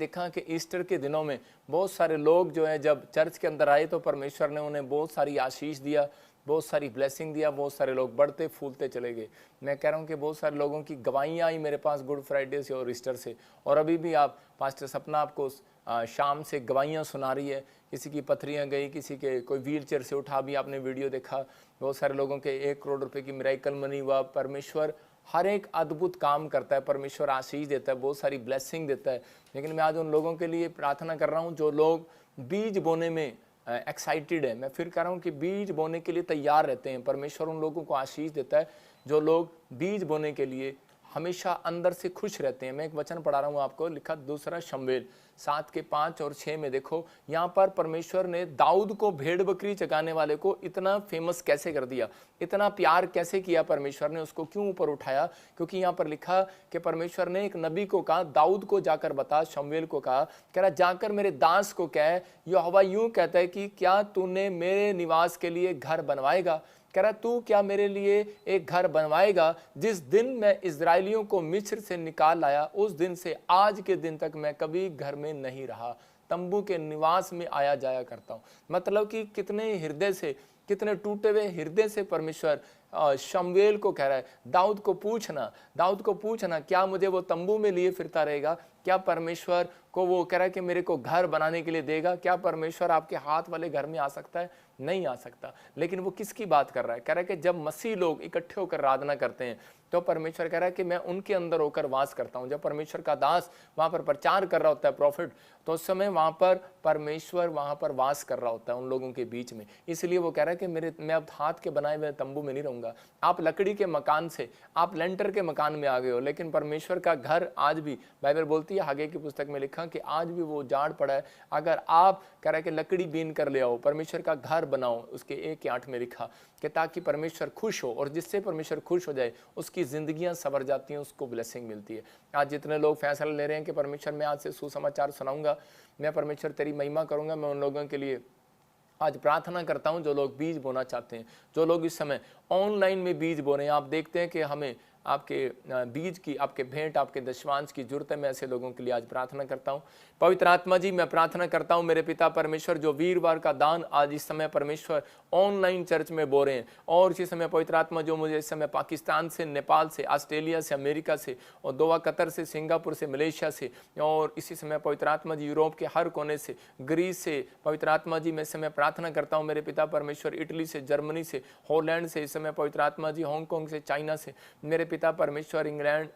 देखा कि ईस्टर के दिनों में बहुत सारे लोग जो हैं जब चर्च के अंदर आए तो परमेश्वर ने उन्हें बहुत सारी आशीष दिया, बहुत सारी ब्लेसिंग दिया, बहुत सारे लोग बढ़ते फूलते चले गए। मैं कह रहा हूँ कि बहुत सारे लोगों की गवाहियाँ आई मेरे पास गुड फ्राइडे से और ईस्टर से, और अभी भी आप पास्टर सपना आपको शाम से गवाहियाँ सुना रही है। किसी की पथरियाँ गई, किसी के कोई व्हील चेयर से उठा, भी आपने वीडियो देखा। बहुत सारे लोगों के 1 करोड़ रुपए की मिरेकल मनी हुआ। परमेश्वर हर एक अद्भुत काम करता है, परमेश्वर आशीष देता है, बहुत सारी ब्लेसिंग देता है। लेकिन मैं आज उन लोगों के लिए प्रार्थना कर रहा हूँ जो लोग बीज बोने में एक्साइटेड है। मैं फिर कह रहा हूँ कि बीज बोने के लिए तैयार रहते हैं। परमेश्वर उन लोगों को आशीष देता है जो लोग बीज बोने के लिए हमेशा अंदर से खुश रहते हैं। मैं एक वचन पढ़ा रहा हूँ आपको, लिखा 2 शमूएल 7 के 5 और 6 में। देखो यहाँ पर परमेश्वर ने दाऊद को, भेड़ बकरी चगाने वाले को, इतना फेमस कैसे कर दिया, इतना प्यार कैसे किया परमेश्वर ने, उसको क्यों ऊपर उठाया। क्योंकि यहाँ पर लिखा कि परमेश्वर ने एक नबी को कहा, दाऊद को जाकर बता, शमूएल को कहा, कह रहा जाकर मेरे दास को कह, यहोवा यूं कहता है कि क्या तूने मेरे निवास के लिए घर बनवाएगा। कह रहा तू क्या मेरे लिए एक घर बनवाएगा। जिस दिन मैं इजराइलियों को मिस्र से निकाल लाया, उस दिन से आज के दिन तक मैं कभी घर में नहीं रहा, तंबू के निवास में आया जाया करता हूँ। मतलब कि कितने हृदय से, कितने टूटे हुए हृदय से परमेश्वर शमूएल को कह रहा है, दाऊद को पूछना क्या मुझे वो तंबू में लिए फिरता रहेगा। क्या परमेश्वर को वो कह रहा है कि मेरे को घर बनाने के लिए देगा। क्या परमेश्वर आपके हाथ वाले घर में आ सकता है? नहीं आ सकता। लेकिन वो किसकी बात कर रहा है? कह रहा है कि जब मसीह लोग इकट्ठे होकर आराधना करते हैं तो परमेश्वर कह रहा है कि मैं उनके अंदर होकर वास करता हूं। जब परमेश्वर का दास वहां पर प्रचार कर रहा होता है, प्रॉफिट, तो उस समय वहां पर परमेश्वर वहां पर वास कर रहा होता है उन लोगों के बीच में। इसलिए वो कह रहा है कि मैं अब हाथ के बनाए हुए तंबू में नहीं रहूंगा। आप लकड़ी के मकान से, आप लेंटर के मकान में आ गए हो, लेकिन परमेश्वर का घर आज भी, बाइबल बोलती है हागे की पुस्तक में लिखा कि आज भी वो उजाड़ पड़ा है। अगर आप कह रहा है कि लकड़ी बीन कर ले आओ, परमेश्वर का घर बनाओ, उसके 1:8 में लिखा कि ताकि परमेश्वर खुश हो, और जिससे परमेश्वर खुश हो जाए उसकी जिंदगियां सवर जाती हैं, उसको ब्लेसिंग मिलती है। आज जितने लोग फैसला ले रहे हैं कि परमेश्वर मैं आज से सुसमाचार सुनाऊंगा, मैं परमेश्वर तेरी महिमा करूंगा, मैं उन लोगों के लिए आज प्रार्थना करता हूं जो लोग बीज बोना चाहते हैं, जो लोग इस समय ऑनलाइन में बीज बो रहे हैं। आप देखते हैं कि हमें आपके बीज की, आपके भेंट, आपके दशवांश की जरूरत है। मैं ऐसे लोगों के लिए आज प्रार्थना करता हूं। पवित्र आत्मा जी, मैं प्रार्थना करता हूं मेरे पिता परमेश्वर, जो वीरवार का दान आज इस समय परमेश्वर ऑनलाइन चर्च में बो रहे हैं, और इसी समय पवित्र आत्मा जो मुझे इस समय पाकिस्तान से, नेपाल से, ऑस्ट्रेलिया से, अमेरिका से, और दोहा, कतर से, सिंगापुर से, मलेशिया से, और इसी समय पवित्र आत्मा जी यूरोप के हर कोने से, ग्रीस से, पवित्र आत्मा जी मैं इस समय प्रार्थना करता हूं मेरे पिता परमेश्वर, इटली से, जर्मनी से, हॉलैंड से, इस समय पवित्र आत्मा जी हांगकांग से, चाइना से, मेरे पिता परमेश्वर इंग्लैंड,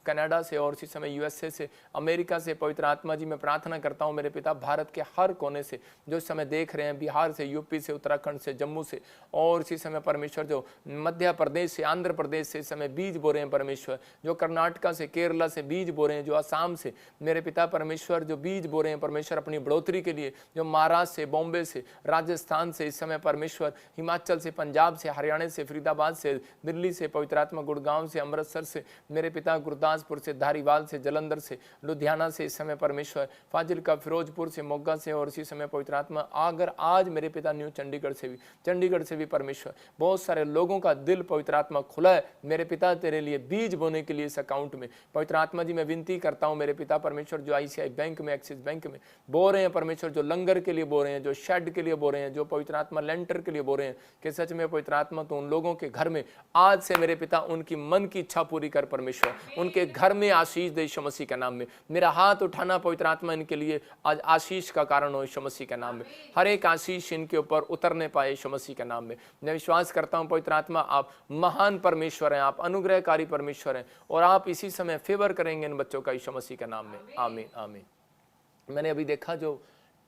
कनाडा से, और इसी समय यूएसए से, अमेरिका से, पवित्र आत्मा जी मैं प्रार्थना करता हूं मेरे पिता भारत के हर कोने से जो इस समय देख रहे हैं, बिहार से, यूपी से, उत्तराखंड से, जम्मू से, और इसी समय परमेश्वर जो मध्य प्रदेश से, आंध्र प्रदेश से इस समय बीज बो रहे हैं परमेश्वर, जो कर्नाटका से, केरला से बीज बो रहे हैं, जो असम से मेरे पिता परमेश्वर जो बीज बो रहे हैं परमेश्वर अपनी बढ़ोतरी के लिए, जो महाराष्ट्र से, बॉम्बे से, राजस्थान से, इस समय परमेश्वर हिमाचल से, पंजाब से, हरियाणा से, फरीदाबाद से, दिल्ली से, पवित्र आत्मा गुड़गांव से, अमृतसर से, मेरे पिता गुरदासपुर से, धारीवाल से, जलंधर से, लुधियाना से, इस समय परमेश्वर फाजिलका, फिरोजपुर से, मोगा से, और इसी समय पवित्र आत्मा अगर आज मेरे पिता न्यू चंडीगढ़ से भी परमेश्वर बहुत सारे लोगों का दिल पवित्र आत्मा खुला है मेरे पिता तेरे लिए बीज बोने के लिए इस अकाउंट में। पवित्र आत्मा जी मैं विनती करता हूं मेरे पिता परमेश्वर जो आईसीआई बैंक में, एक्सिस बैंक में बो रहे हैं परमेश्वर, जो लंगर के लिए बो रहे हैं, जो शेड के लिए बो रहे हैं, जो पवित्र आत्मा लेंटर के लिए बो रहे हैं, कि सच में पवित्र आत्मा तो उन लोगों के घर में आज से मेरे पिता उनकी मन की इच्छा पूरी कर परमेश्वर, उनके घर में आशीष दे यीशु मसीह के नाम में। मेरा हाथ उठाना पवित्र आत्मा इनके लिए आज आशीष का कारण हो यीशु मसीह के नाम में। हर एक आशीष इनके ऊपर उतरने पाए यीशु मसीह के नाम में। मैं विश्वास करता हूं पवित्र आत्मा आप महान परमेश्वर हैं, आप अनुग्रहकारी परमेश्वर हैं, और आप इसी समय फेवर करेंगे इन बच्चों का यीशु मसीह के नाम में। आमीन आमीन। मैंने अभी देखा जो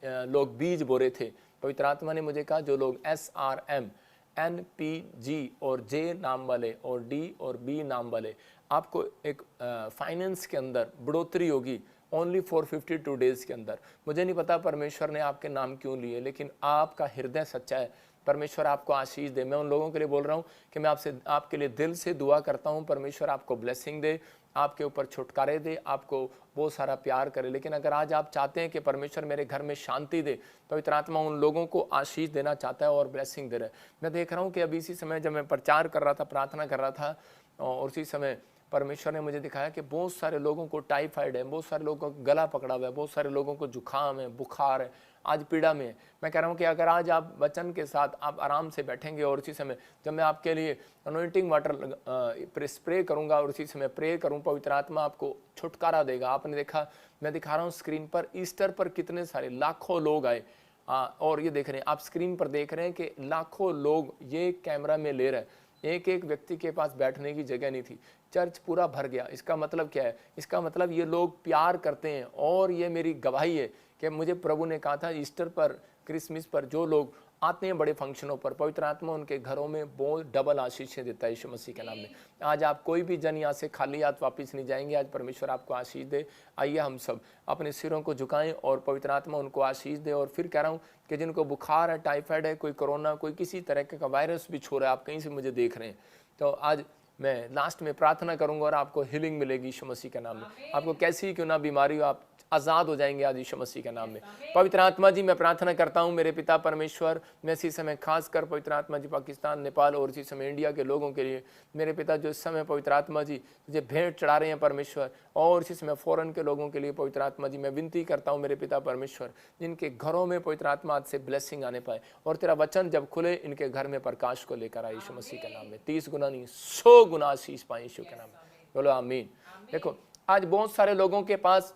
लोग बीज बो रहे थे, पवित्र आत्मा ने मुझे कहा जो लोग SRM, NPG और J नाम वाले और D और B नाम वाले, आपको एक फाइनेंस के अंदर बढ़ोतरी होगी ओनली 452 डेज के अंदर। मुझे नहीं पता परमेश्वर ने आपके नाम क्यों लिए, लेकिन आपका हृदय सच्चा है, परमेश्वर आपको आशीष दे। मैं उन लोगों के लिए बोल रहा हूँ कि मैं आपके लिए दिल से दुआ करता हूँ, परमेश्वर आपको ब्लेसिंग दे, आपके ऊपर छुटकारे दे, आपको बहुत सारा प्यार करे। लेकिन अगर आज आप चाहते हैं कि परमेश्वर मेरे घर में शांति दे, पवित्र आत्मा उन लोगों को आशीष देना चाहता है और ब्लेसिंग दे रहा है। मैं देख रहा हूँ कि अभी इसी समय जब मैं प्रचार कर रहा था, प्रार्थना कर रहा था, और उसी समय परमेश्वर ने मुझे दिखाया कि बहुत सारे लोगों को टाइफाइड है, बहुत सारे लोगों को गला पकड़ा हुआ है, बहुत सारे लोगों को जुकाम है, बुखार है, आज पीड़ा में है। मैं कह रहा हूँ कि अगर आज आप वचन के साथ आप आराम से बैठेंगे और उसी समय जब मैं आपके लिए अनॉइंटिंग वाटर स्प्रे करूँगा और उसी समय प्रे करूँ, पवित्र आत्मा आपको छुटकारा देगा। आपने देखा, मैं दिखा रहा हूँ स्क्रीन पर, ईस्टर पर कितने सारे लाखों लोग आए। और ये देख रहे हैं आप, स्क्रीन पर देख रहे हैं कि लाखों लोग ये कैमरा में ले रहे हैं, एक एक व्यक्ति के पास बैठने की जगह नहीं थी, चर्च पूरा भर गया। इसका मतलब क्या है? इसका मतलब ये लोग प्यार करते हैं। और ये मेरी गवाही है कि मुझे प्रभु ने कहा था ईस्टर पर, क्रिसमस पर जो लोग आते हैं बड़े फंक्शनों पर, पवित्र आत्मा उनके घरों में बहुत डबल आशीषें देता है यीशु मसीह के नाम में। आज आप कोई भी जन यहाँ से खाली हाथ वापस नहीं जाएंगे। आज परमेश्वर आपको आशीष दे। आइए हम सब अपने सिरों को झुकाएं और पवित्र आत्मा उनको आशीष दे। और फिर कह रहा हूँ कि जिनको बुखार है, टाइफाइड है, कोई कोरोना, कोई किसी तरह का वायरस भी छू रहा है, आप कहीं से मुझे देख रहे हैं, तो आज मैं लास्ट में प्रार्थना करूंगा और आपको हीलिंग मिलेगी यीशु मसीह के नाम में। आपको कैसी क्यों ना बीमारी हो, आप आज़ाद हो जाएंगे आज यीशु मसीह के नाम में। पवित्र आत्मा जी, मैं प्रार्थना करता हूँ मेरे पिता परमेश्वर, मैं इसी समय खास कर पवित्र आत्मा जी पाकिस्तान, नेपाल और इसी समय इंडिया के लोगों के लिए, मेरे पिता जो इस समय पवित्र आत्मा जी मुझे भेंट चढ़ा रहे हैं परमेश्वर, और इसी समय फॉरेन के लोगों के लिए पवित्र आत्मा जी मैं विनती करता हूँ मेरे पिता परमेश्वर, जिनके घरों में पवित्र आत्मा आज से ब्लेसिंग आने पाए और तेरा वचन जब खुले इनके घर में प्रकाश को लेकर आए यीशु मसीह के नाम में। 30 गुना नहीं 100 गुना आशीष पाए यीशु के नाम में, बोलो आमीन। देखो, आज बहुत सारे लोगों के पास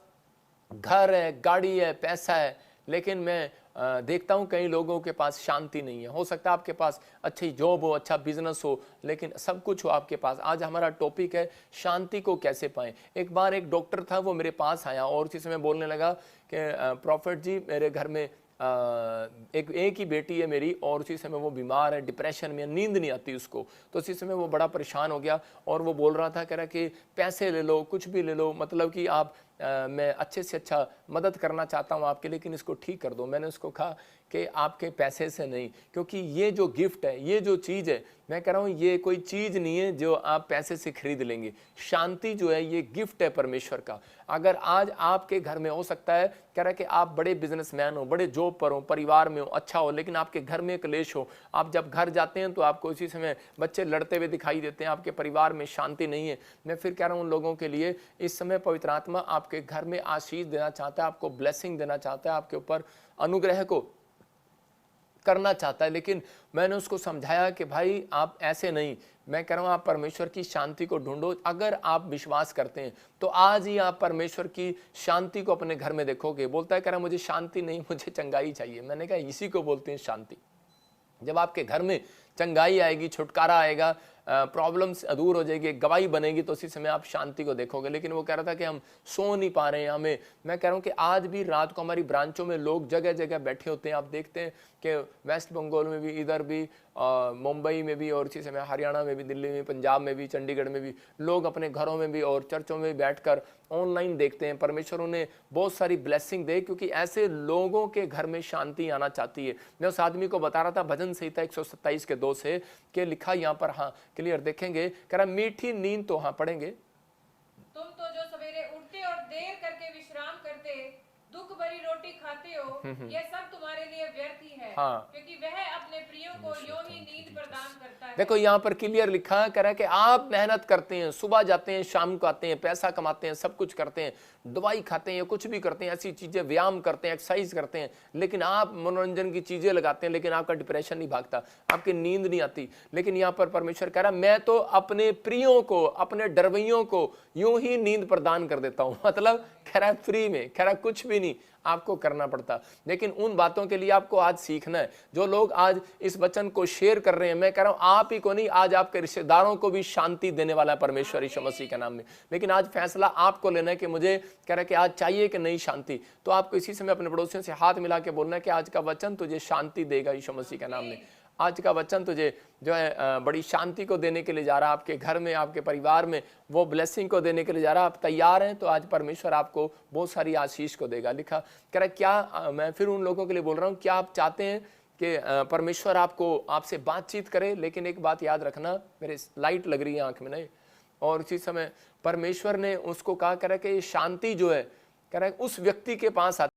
घर है, गाड़ी है, पैसा है, लेकिन मैं देखता हूँ कई लोगों के पास शांति नहीं है। हो सकता है आपके पास अच्छी जॉब हो, अच्छा बिजनेस हो, लेकिन सब कुछ हो आपके पास। आज हमारा टॉपिक है शांति को कैसे पाएं। एक बार एक डॉक्टर था, वो मेरे पास आया और उसी समय बोलने लगा कि प्रॉफिट जी, मेरे घर में एक ही बेटी है मेरी और उसी समय वो बीमार है, डिप्रेशन में, नींद नहीं आती उसको। तो उसी समय वो बड़ा परेशान हो गया और वो बोल रहा था, कह रहा कि पैसे ले लो, कुछ भी ले लो, मतलब कि आप मैं अच्छे से अच्छा मदद करना चाहता हूँ आपके, लेकिन इसको ठीक कर दो। मैंने उसको कहा कि आपके पैसे से नहीं, क्योंकि ये जो गिफ्ट है, ये जो चीज़ है, मैं कह रहा हूँ ये कोई चीज़ नहीं है जो आप पैसे से खरीद लेंगे। शांति जो है ये गिफ्ट है परमेश्वर का। अगर आज आपके घर में, हो सकता है कह रहा है कि आप बड़े बिजनेसमैन हो, बड़े जॉब पर हो, परिवार में हो, अच्छा हो, लेकिन आपके घर में क्लेश हो। आप जब घर जाते हैं तो आपको इसी समय बच्चे लड़ते हुए दिखाई देते हैं, आपके परिवार में शांति नहीं है। मैं फिर कह रहा हूँ उन लोगों के लिए, इस समय पवित्र आत्मा आपके घर में आशीष देना चाहता है, आपको ब्लेसिंग देना चाहता है, आपके ऊपर अनुग्रह को करना चाहता है। लेकिन मैंने उसको समझाया कि भाई आप ऐसे नहीं, मैं कह रहा हूँ आप परमेश्वर की शांति को ढूंढो। अगर आप विश्वास करते हैं तो आज ही आप परमेश्वर की शांति को अपने घर में देखोगे। बोलता है, कह रहा मुझे शांति नहीं, मुझे चंगाई चाहिए। मैंने कहा इसी को बोलते हैं शांति। जब आपके घर में चंगाई आएगी, छुटकारा आएगा, प्रॉब्लम्स दूर हो जाएगी, गवाही बनेगी, तो उसी समय आप शांति को देखोगे। लेकिन वो कह रहा था कि हम सो नहीं पा रहे हैं, हमें, मैं कह रहा हूँ कि आज भी रात को हमारी ब्रांचों में लोग जगह जगह बैठे होते हैं। आप देखते हैं कि वेस्ट बंगाल में भी, इधर भी, मुंबई में भी, और इसी समय हरियाणा में भी, दिल्ली में, पंजाब में भी, चंडीगढ़ में भी, लोग अपने घरों में भी और चर्चों में भी बैठकर ऑनलाइन देखते हैं। परमेश्वर उन्हें बहुत सारी ब्लेसिंग दे, क्योंकि ऐसे लोगों के घर में शांति आना चाहती है। मैं उस आदमी को बता रहा था भजन संहिता 127 के 2 से, कि लिखा यहाँ पर, हाँ क्लियर देखेंगे, कह रहा मीठी नींद तो, हाँ पढ़ेंगे, तुम तो जो सवेरे उठते और देर करके विश्राम करते, दुख भरी रोटी खाते हो, यह सब तुम्हारे लिए व्यर्थ ही है। हाँ। क्योंकि वह अपने प्रियो को यूं ही नींद प्रदान करता है। देखो यहाँ पर क्लियर लिखा है, कह रहा है कि आप मेहनत करते हैं, सुबह जाते हैं, शाम को आते हैं, पैसा कमाते हैं, सब कुछ करते हैं, दवाई खाते हैं, कुछ भी करते हैं, ऐसी चीजें, व्यायाम करते हैं, एक्सरसाइज करते हैं, लेकिन आप मनोरंजन की चीजें लगाते हैं, लेकिन आपका डिप्रेशन नहीं भागता, आपकी नींद नहीं आती। लेकिन यहाँ पर परमेश्वर कह रहा है, मैं तो अपने प्रियों को, अपने डरवैयों को यूं ही नींद प्रदान कर देता हूं। मतलब कह रहा है फ्री में, कह रहा है कुछ भी नहीं आपको करना पड़ता। लेकिन उन बातों के लिए आपको आज सीखना है। जो लोग आज इस वचन को शेयर कर रहे हैं, मैं कह रहा हूं आप ही को नहीं, आज आपके रिश्तेदारों को भी शांति देने वाला है परमेश्वर यीशु मसीह के नाम में। लेकिन आज फैसला आपको लेना है कि मुझे, कह रहा है कि आज चाहिए कि नहीं शांति। तो आपको इसी समय अपने पड़ोसियों से हाथ मिला के बोलना है कि आज का वचन तुझे शांति देगा यीशु मसीह के नाम में। आज का वचन तुझे जो है बड़ी शांति को देने के लिए जा रहा है, आपके घर में, आपके परिवार में वो ब्लेसिंग को देने के लिए जा रहा है। आप तैयार हैं तो आज परमेश्वर आपको बहुत सारी आशीष को देगा। लिखा, कह रहा क्या, मैं फिर उन लोगों के लिए बोल रहा हूँ, क्या आप चाहते हैं कि परमेश्वर आपसे बातचीत करे? लेकिन एक बात याद रखना, मेरे लाइट लग रही है आंख में नहीं, और इसी समय परमेश्वर ने उसको कहा, कह रहा कि ये शांति जो है, कह रहा है उस व्यक्ति के पास आती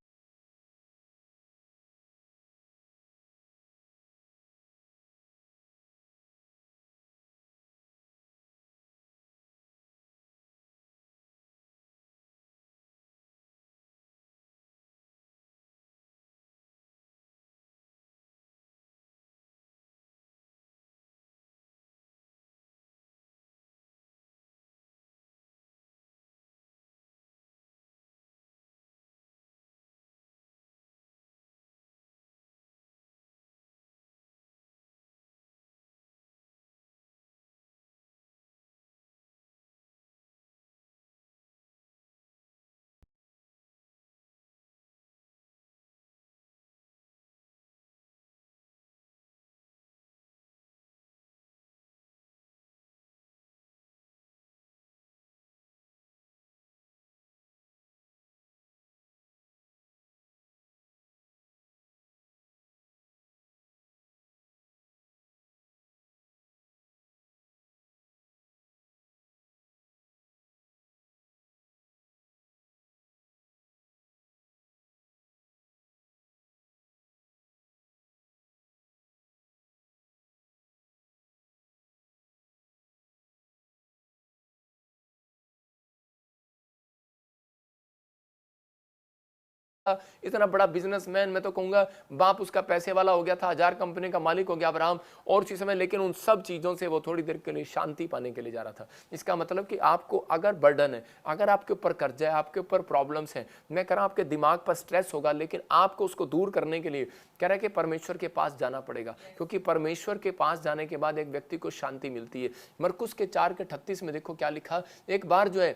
इतना बड़ा बिजनेसमैन, मैं तो कहूंगा बाप उसका पैसे वाला हो गया था, 1000 कंपनी का मालिक हो गया अब्राहम, और उसी समय लेकिन उन सब चीजों से वो थोड़ी देर के लिए शांति पाने के लिए जा रहा था। इसका मतलब कि आपको अगर बर्डन है, अगर आपके ऊपर कर्जा है, आपके ऊपर प्रॉब्लम्स हैं, मैं कह रहा हूं आपके दिमाग पर स्ट्रेस होगा, लेकिन आपको उसको दूर करने के लिए कह रहा है कि परमेश्वर के पास जाना पड़ेगा, क्योंकि परमेश्वर के पास जाने के बाद एक व्यक्ति को शांति मिलती है। मरकुस के 4:38 में देखो क्या लिखा। एक बार जो है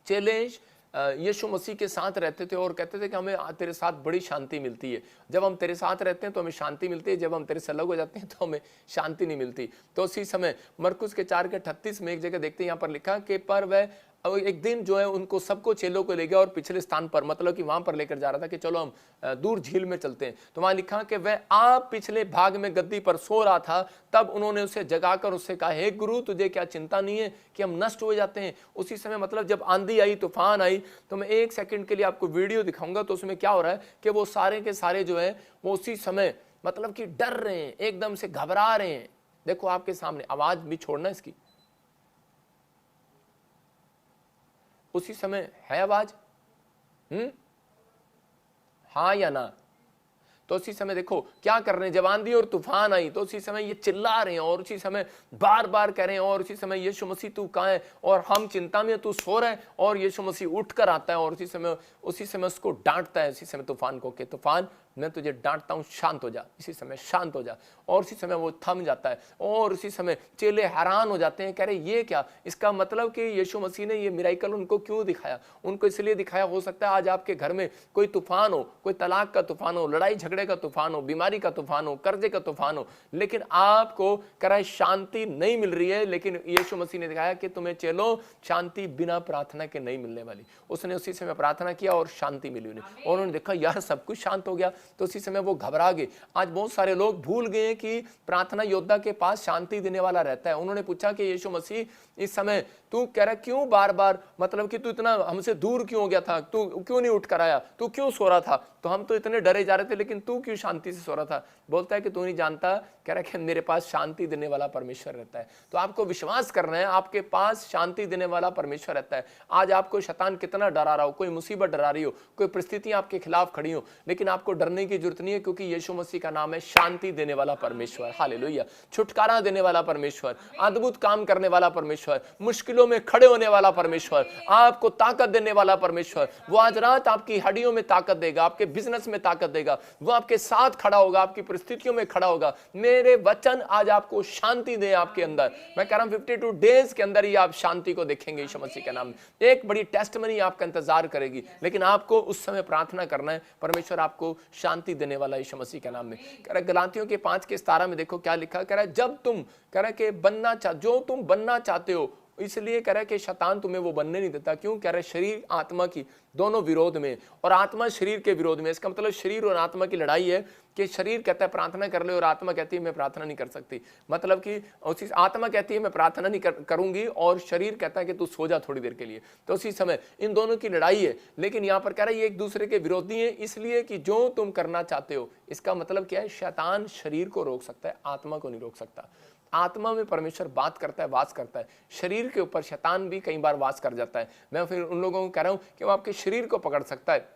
चेले यीशु मसीह के साथ रहते थे और कहते थे कि हमें तेरे साथ बड़ी शांति मिलती है। जब हम तेरे साथ रहते हैं तो हमें शांति मिलती है, जब हम तेरे से अलग हो जाते हैं तो हमें शांति नहीं मिलती। तो उसी समय मरकुस के 4:38 में एक जगह देखते हैं, यहाँ पर लिखा कि पर वह एक दिन जो है उनको सबको चेलों को ले गया और पिछले स्थान पर, मतलब कि वहां पर लेकर जा रहा था कि चलो हम दूर झील में चलते हैं। तो वहां लिखा कि वह आप पिछले भाग में गद्दी पर सो रहा था, तब उन्होंने उसे जगाकर उससे कहा, हे गुरु तुझे क्या चिंता नहीं है कि हम नष्ट हो जाते हैं। उसी समय मतलब जब आंधी आई, तूफान आई, तो मैं 1 सेकंड के लिए आपको वीडियो दिखाऊंगा। तो उसमें क्या हो रहा है कि वो सारे के सारे जो है वो उसी समय मतलब कि डर रहे हैं, एकदम से घबरा रहे हैं। देखो आपके सामने, आवाज भी छोड़ना इसकी, उसी समय है आवाज, हाँ या ना। तो उसी समय देखो क्या कर रहे हैं, जब आंधी और तूफान आई तो उसी समय ये चिल्ला रहे हैं और उसी समय बार बार कह रहे हैं, और उसी समय यीशु मसीह तू कहाँ है, और हम चिंता में, तू सो रहा है। और यीशु मसीह उठ कर आता है और उसी समय उसको डांटता है, उसी समय तूफान को कि तूफान मैं तुझे डांटता हूं, शांत हो जा। इसी समय शांत हो जा, और उसी समय वो थम जाता है। और उसी समय चेले हैरान हो जाते हैं, कह रहे ये क्या। इसका मतलब कि यीशु मसीह ने ये मिराइकल उनको क्यों दिखाया? उनको इसलिए दिखाया, हो सकता है आज आपके घर में कोई तूफान हो, कोई तलाक का तूफान हो, लड़ाई झगड़े का तूफान हो, बीमारी का तूफान हो, कर्जे का तूफान हो, लेकिन आपको कह रहा है शांति नहीं मिल रही है। लेकिन यीशु मसीह ने दिखाया कि तुम्हें चलो शांति बिना प्रार्थना के नहीं मिलने वाली। उसने उसी समय प्रार्थना किया और शांति मिली उन्हें, और उन्होंने देखा यार सब कुछ शांत हो गया। तो उसी समय वो घबरा गए। आज बहुत सारे लोग भूल गए कि प्रार्थना योद्धा के पास शांति देने वाला रहता है। उन्होंने पूछा कि यीशु मसीह इस समय तू कह रहा क्यों बार बार, मतलब कि तू इतना हमसे दूर क्यों हो गया था, तू क्यों नहीं उठ कर आया, तू क्यों सो रहा था, तो हम तो इतने डरे जा रहे थे, लेकिन तू क्यों शांति से सो रहा था? बोलता है कि तू नहीं जानता, कह रहा है कि मेरे पास शांति देने वाला परमेश्वर रहता है। तो आपको विश्वास करना है, आपके पास शांति देने वाला परमेश्वर रहता है। आज आपको शैतान कितना डरा रहा हो, कोई मुसीबत डरा रही हो, कोई परिस्थितियां आपके खिलाफ खड़ी हो, लेकिन आपको डरने की जरूरत नहीं है, क्योंकि यीशु मसीह का नाम है शांति देने वाला परमेश्वर। हालेलुया, छुटकारा देने वाला परमेश्वर, अद्भुत काम करने वाला परमेश्वर, मुश्किलों में खड़े होने वाला परमेश्वर, आपको ताकत देने वाला परमेश्वर। वो आज रात आपकी हड्डियों में ताकत देगा, आपके बिजनेस में ताकत देगा, वो आपके साथ खड़ा होगा, आपकी परिस्थितियों में खड़ा होगा। मेरे वचन आज आपको शांति दे आपके अंदर। मैं कह रहा हूं 52 डेज के अंदर ही आप शांति को देखेंगे यीशु मसीह के नाम में। एक बड़ी टेस्टमनी आपका इंतजार करेगी, लेकिन आपको उस समय प्रार्थना करना है, परमेश्वर आपको शांति देने वाला यीशु मसीह के नाम में। कह रहा गलातियों के 5:17 में देखो क्या लिखा। कह रहा है जब तुम कह रहा कि जो तुम बनना चाहते हो, इसलिए कह रहा है कि शैतान तुम्हें वो बनने नहीं देता। क्यों? कह रहा है शरीर आत्मा की दोनों विरोध में, और आत्मा शरीर के विरोध में। इसका मतलब शरीर और आत्मा की लड़ाई है कि शरीर कहता है प्रार्थना कर ले, और आत्मा कहती है मैं प्रार्थना नहीं कर सकती। मतलब कि उसी आत्मा कहती है मैं प्रार्थना नहीं करूंगी, और शरीर कहता है कि तू सो जा थोड़ी देर के लिए। तो उसी समय इन दोनों की लड़ाई है। लेकिन यहाँ पर कह रहा है ये एक दूसरे के विरोधी है, इसलिए कि जो तुम करना चाहते हो। इसका मतलब क्या है? शैतान शरीर को रोक सकता है, आत्मा को नहीं रोक सकता। आत्मा में परमेश्वर बात करता है, वास करता है। शरीर के ऊपर शैतान भी कई बार वास कर जाता है। मैं फिर उन लोगों को कह रहा हूं कि वो आपके शरीर को पकड़ सकता है।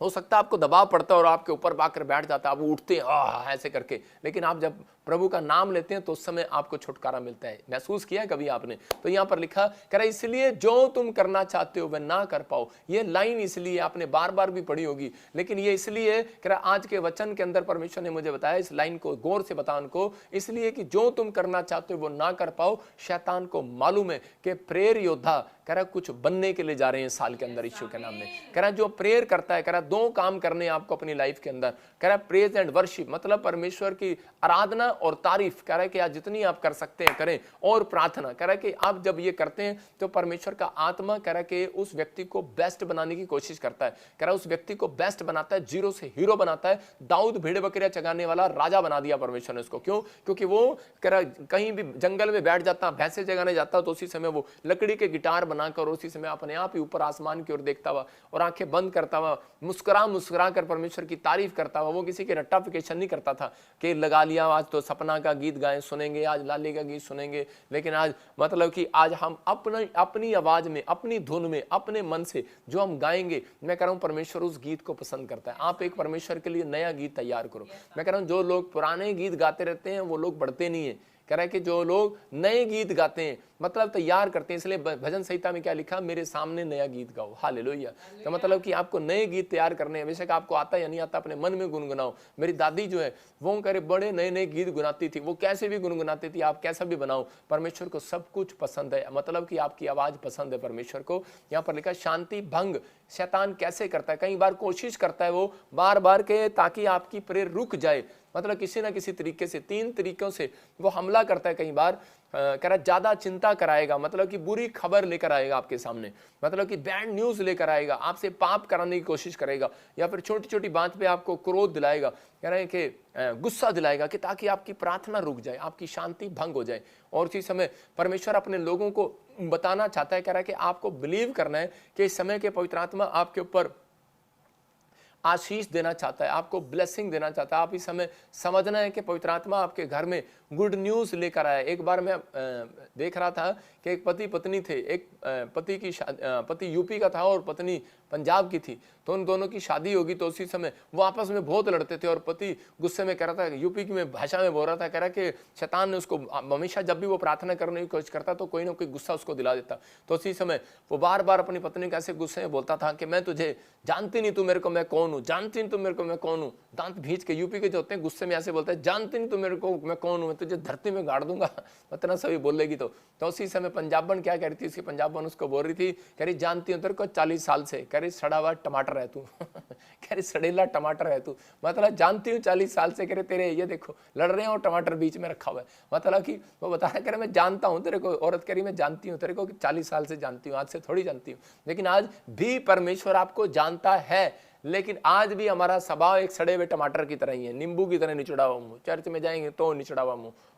हो सकता है आपको दबाव पड़ता है और आपके ऊपर आकर बैठ जाता है, आप उठते हैं ऐसे करके, लेकिन आप जब प्रभु का नाम लेते हैं तो उस समय आपको छुटकारा मिलता है। महसूस किया कभी आपने? तो यहाँ पर लिखा कह रहा इसलिए जो तुम करना चाहते हो वह ना कर पाओ। ये लाइन इसलिए आपने बार बार भी पढ़ी होगी, लेकिन ये इसलिए कह रहा आज के वचन के अंदर परमेश्वर ने मुझे बताया, इस लाइन को गौर से बता उनको, इसलिए कि जो तुम करना चाहते हो वो ना कर पाओ। शैतान को मालूम है कि प्रेयर योद्धा कह रहा कुछ बनने के लिए जा रहे हैं साल के अंदर यीशु के नाम में। कह रहा जो प्रेयर करता है, कह रहा 2 काम करने आपको अपनी लाइफ के अंदर। कह रहा प्रेज एंड वर्शिप, मतलब परमेश्वर की आराधना और तारीफ। कह रहा है कि आज जितनी आप कर सकते हैं करें, और प्रार्थना। कह रहा है कि आप जब ये करते हैं तो परमेश्वर का आत्मा कह रहा है कि उस व्यक्ति को बेस्ट बनाने की कोशिश करता है। कह रहा उस व्यक्ति को बेस्ट बनाता है, जीरो से हीरो बनाता है। दाऊद भेड़ बकरियां चगाने वाला राजा बना दिया परमेश्वर ने उसको। क्यों? क्योंकि वो कह रहा कहीं भी जंगल में बैठ जाता, भैंसे जगाने जाता, तो उसी समय वो लकड़ी के गिटार बनाकर उसी समय अपने आप ही ऊपर आसमान की ओर देखता हुआ और आंखें बंद करता हुआ मुस्कुरा मुस्कुरा कर परमेश्वर की तारीफ करता हुआ, वो किसी के रट्टाफिकेशन नहीं करता था कि लगा लिया आज तो सपना का गीत गाएं सुनेंगे, आज लाली का गीत सुनेंगे, लेकिन आज मतलब कि आज हम अपनी आवाज में, अपनी धुन में, अपने मन से जो हम गाएंगे, मैं कह रहा हूं परमेश्वर उस गीत को पसंद करता है। आप एक परमेश्वर के लिए नया गीत तैयार करो। मैं कह रहा हूं जो लोग पुराने गीत गाते रहते हैं वो लोग बढ़ते नहीं है। कह रहा है कि जो लोग नए गीत गाते हैं मतलब तैयार करते हैं, इसलिए भजन संहिता में क्या लिखा, मेरे सामने नया गीत गाओ। हालेलुया। तो मतलब कि आपको नए गीत तैयार करने हैं, बेशक आपको आता या नहीं आता, अपने मन में गुनगुनाओ। मेरी दादी जो है वो करे बड़े नए नए गीत गुनाती थी, वो कैसे भी गुनगुनाती थी, आप कैसा भी बनाओ, परमेश्वर को सब कुछ पसंद है। मतलब कि आपकी आवाज पसंद है परमेश्वर को। यहाँ पर लिखा शांति भंग शैतान कैसे करता है, कई बार कोशिश करता है वो बार बार के ताकि आपकी प्रेयर रुक जाए, मतलब किसी ना किसी तरीके से, 3 तरीकों से वो हमला करता है। कई बार कह रहा ज्यादा चिंता कराएगा, मतलब कि बुरी खबर लेकर आएगा आपके सामने, मतलब कि बैड न्यूज लेकर आएगा, आपसे पाप कराने की कोशिश करेगा, या फिर छोटी छोटी बात पे आपको क्रोध दिलाएगा, कह रहे हैं कि गुस्सा दिलाएगा, कि ताकि आपकी प्रार्थना रुक जाए, आपकी शांति भंग हो जाए। और उसी समय परमेश्वर अपने लोगों को बताना चाहता है, कह रहा है कि आपको बिलीव करना है कि इस समय के पवित्र आत्मा आपके ऊपर आशीष देना चाहता है, आपको ब्लेसिंग देना चाहता है। आप इस समय समझना है कि पवित्र आत्मा आपके घर में गुड न्यूज़ लेकर आया। एक बार मैं देख रहा था कि एक पति पत्नी थे, एक पति यूपी का था और पत्नी पंजाब की थी, तो उन दोनों की शादी होगी। तो उसी समय वो आपस में बहुत लड़ते थे और पति गुस्से में कह रहा था, यूपी की में भाषा में बोल रहा था, कह रहा कि शैतान ने उसको हमेशा जब भी वो प्रार्थना करने की कोशिश करता तो कोई ना कोई गुस्सा उसको दिला देता। तो उसी समय वो बार बार अपनी पत्नी को ऐसे गुस्से में बोलता था कि मैं तुझे जानती नहीं, तू मेरे को मैं कौन हूँ, जानती नहीं तू मेरे को मैं कौन हूँ। दांत भींच के यूपी के जो होते हैं गुस्से में ऐसे बोलते हैं, जानती नहीं तू मेरे को मैं कौन हूँ, मैं तुझे धरती में गाड़ दूंगा, इतना सभी बोलेगी। तो उसी समय पंजाबन क्या कह रही थी, उसकी पंजाबन उसको बोल रही थी, कह रही जानती हूँ तेरे को 40 साल से, कह रही सड़ा हुआ टमाटर है तू कह रही सड़ेला टमाटर है तू, मतलब जानती हूँ 40 साल से, कह रहे तेरे ये देखो लड़ रहे हैं और टमाटर बीच में रखा हुआ है। मतलब कि वो बता रहा, कह रहे मैं जानता हूँ तेरे को, औरत कह रही मैं जानती हूँ तेरे को 40 साल से जानती हूँ, आज से थोड़ी जानती हूँ। लेकिन आज भी परमेश्वर आपको जानता है, लेकिन आज भी हमारा स्वभाव एक सड़े हुए टमाटर की तरह ही है, नींबू की तरह निचड़ा हुआ मुंह। चर्च में जाएंगे तो निचड़ा हुआ